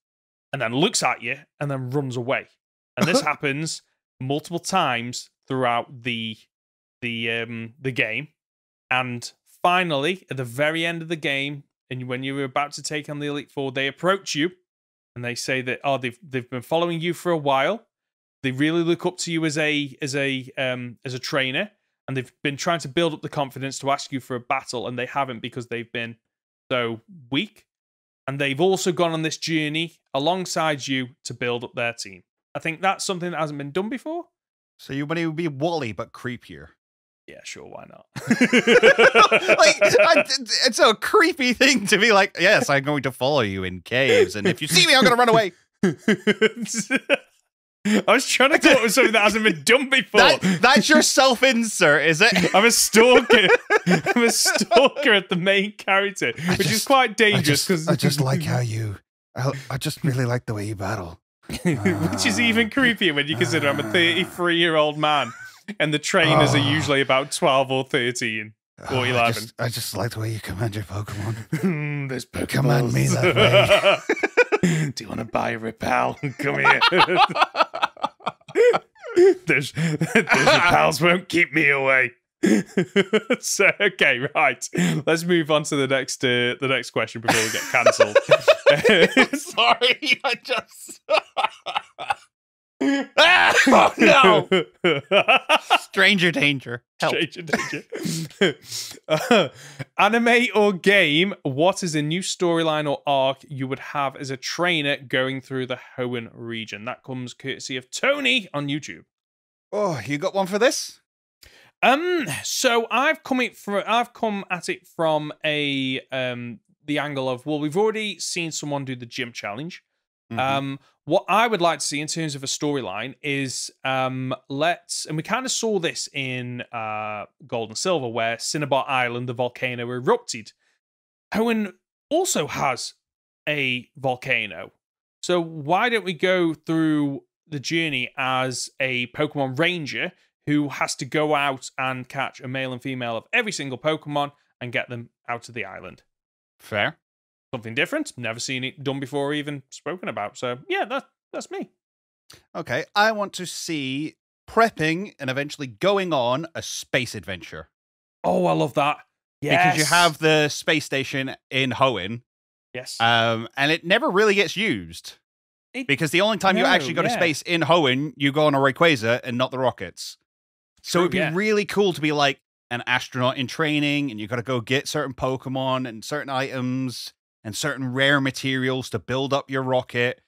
and then looks at you and then runs away. And this happens multiple times throughout the game. And finally, at the very end of the game, and when you're about to take on the Elite Four, they approach you and they say that they've been following you for a while. They really look up to you as a trainer, and they've been trying to build up the confidence to ask you for a battle, and they haven't because they've been so weak. And they've also gone on this journey alongside you to build up their team. I think that's something that hasn't been done before. So you want to be Wally, but creepier. Yeah, sure, why not? It's a creepy thing to be like, "Yes, I'm going to follow you in caves, and if you see me, I'm going to run away." I was trying to come up with something that hasn't been done before. That's your self-insert, is it? I'm a stalker. I'm a stalker of the main character, which is quite dangerous because I just like how you. I just really like the way you battle. Which is even creepier when you consider I'm a 33-year-old man, and the trainers are usually about 12 or 13 or 11. I just like the way you command your Pokemon. There's Pokeballs. Command me that way. Do you want to buy a repel? Come here. Those repels won't keep me away. So okay, right. Let's move on to the next question before we get cancelled. Sorry, I just. Oh no! Stranger danger. Help. Stranger danger. Anime or game? What is a new storyline or arc you would have as a trainer going through the Hoenn region? That comes courtesy of Tony on YouTube. Oh, you got one for this? So I've come at it from the angle of, well, we've already seen someone do the gym challenge. What I would like to see in terms of a storyline is and we kind of saw this in Gold and Silver, where Cinnabar Island, the volcano, erupted. Hoenn also has a volcano. So why don't we go through the journey as a Pokemon Ranger who has to go out and catch a male and female of every single Pokemon and get them out of the island? Fair. Something different. Never seen it done before or even spoken about. So, yeah, that's me. Okay, I want to see prepping and eventually going on a space adventure. Oh, I love that. Yes. Because you have the space station in Hoenn. Yes. And it never really gets used. Because the only time you actually go to space in Hoenn, you go on a Rayquaza and not the rockets. So it'd be really cool to be like an astronaut in training, and you got to go get certain Pokemon and certain items and certain rare materials to build up your rocket.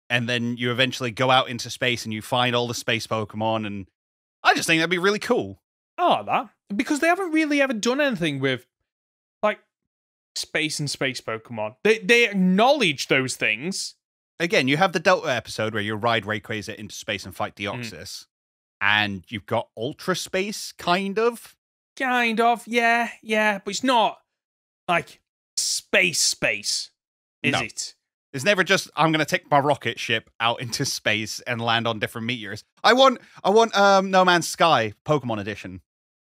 And then you eventually go out into space and you find all the space Pokemon. And I just think that'd be really cool. Oh, that. Because they haven't really ever done anything with, like, space and space Pokemon. They acknowledge those things. Again, you have the Delta episode where you ride Rayquaza into space and fight Deoxys. And you've got Ultra Space, kind of. Kind of, yeah. But it's not, like, space, is it? It's never just, I'm going to take my rocket ship out into space and land on different meteors. I want No Man's Sky Pokemon Edition.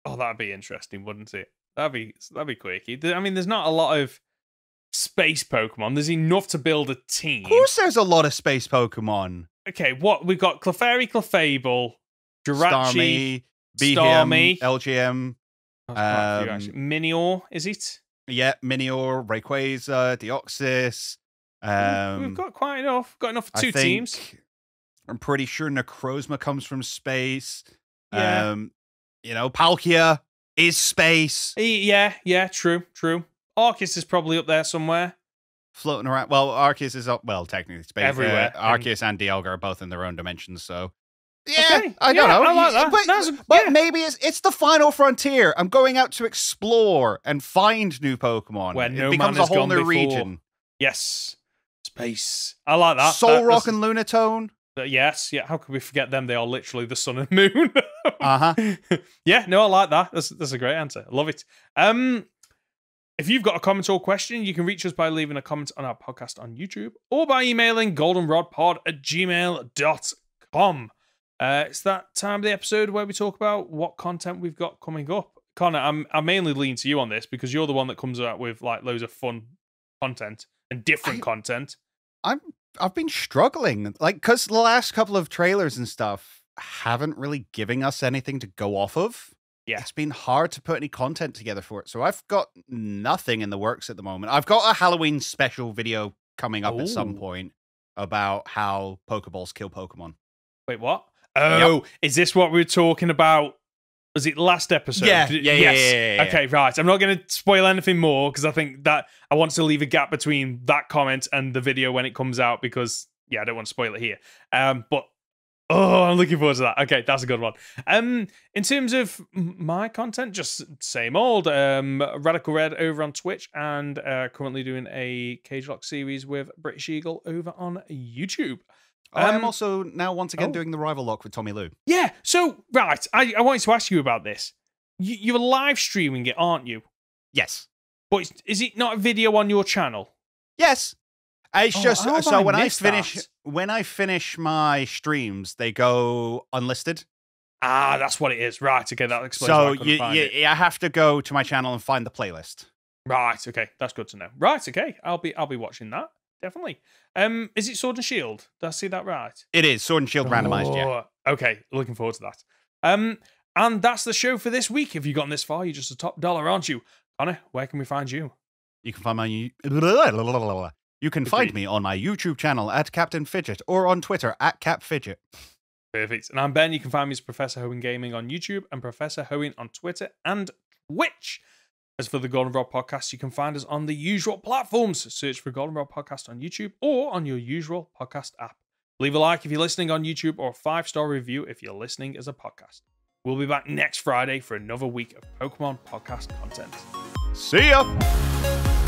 Oh, that'd be interesting, wouldn't it? That'd be quirky. I mean, there's not a lot of space Pokemon. There's enough to build a team. Of course there's a lot of space Pokemon. Okay, what? We've got Clefairy, Clefable, Jirachi, Starmie, LGM. Minior, is it? Yeah, Minior, Rayquaza, Deoxys. We've got quite enough. Got enough for two teams. I'm pretty sure Necrozma comes from space. Yeah. Palkia is space. Yeah, true. Arceus is probably up there somewhere. Floating around. Well, Arceus is up, technically space. Everywhere. Arceus and Dialga are both in their own dimensions, so. Yeah, okay. I don't know. I like that. But maybe it's the final frontier. I'm going out to explore and find new Pokemon. Where it becomes a whole new region. Yes. Space. I like that. Solrock and Lunatone. Yes, yeah. How could we forget them? They are literally the sun and moon. Uh-huh. Yeah, no, I like that. That's a great answer. I love it. If you've got a comment or question, you can reach us by leaving a comment on our podcast on YouTube or by emailing goldenrodpod@gmail.com. It's that time of the episode where we talk about what content we've got coming up. Connor, I mainly lean to you on this because you're the one that comes out with like loads of fun content and different content. I've been struggling, because the last couple of trailers and stuff haven't really given us anything to go off of. Yeah. It's been hard to put any content together for it. So I've got nothing in the works at the moment. I've got a Halloween special video coming up at some point about how Pokeballs kill Pokemon. Wait, what? Oh, Is this what we were talking about? Was it last episode? Yeah. Okay, right. I'm not going to spoil anything more because I think that I want to leave a gap between that comment and the video when it comes out because, I don't want to spoil it here. But I'm looking forward to that. Okay, that's a good one. In terms of my content, just same old. Radical Red over on Twitch and currently doing a Cage Lock series with British Eagle over on YouTube. I'm also now once again doing the rival lock with Tommy Lou. Yeah. So, right, I wanted to ask you about this. You're live streaming it, aren't you? Yes. But is it not a video on your channel? Yes. It's just so when I finish my streams, they go unlisted. Ah, that's what it is. Right. Okay, that explains. So why I couldn't find it. I have to go to my channel and find the playlist. Right. Okay, that's good to know. Right. Okay, I'll be watching that definitely. Is it Sword and Shield? Did I see that right? It is Sword and Shield randomized. Yeah. Okay, looking forward to that. And that's the show for this week. If you've gotten this far, you're just a top dollar, aren't you? Conor, where can we find you? You can find me on my YouTube channel at Captain Fidget or on Twitter at CapFidget. Perfect. And I'm Ben. You can find me as Professor Hoenn Gaming on YouTube and Professor Hoenn on Twitter and Twitch. As for the Goldenrod Podcast, you can find us on the usual platforms. Search for Goldenrod Podcast on YouTube or on your usual podcast app. Leave a like if you're listening on YouTube or a 5-star review if you're listening as a podcast. We'll be back next Friday for another week of Pokemon podcast content. See ya!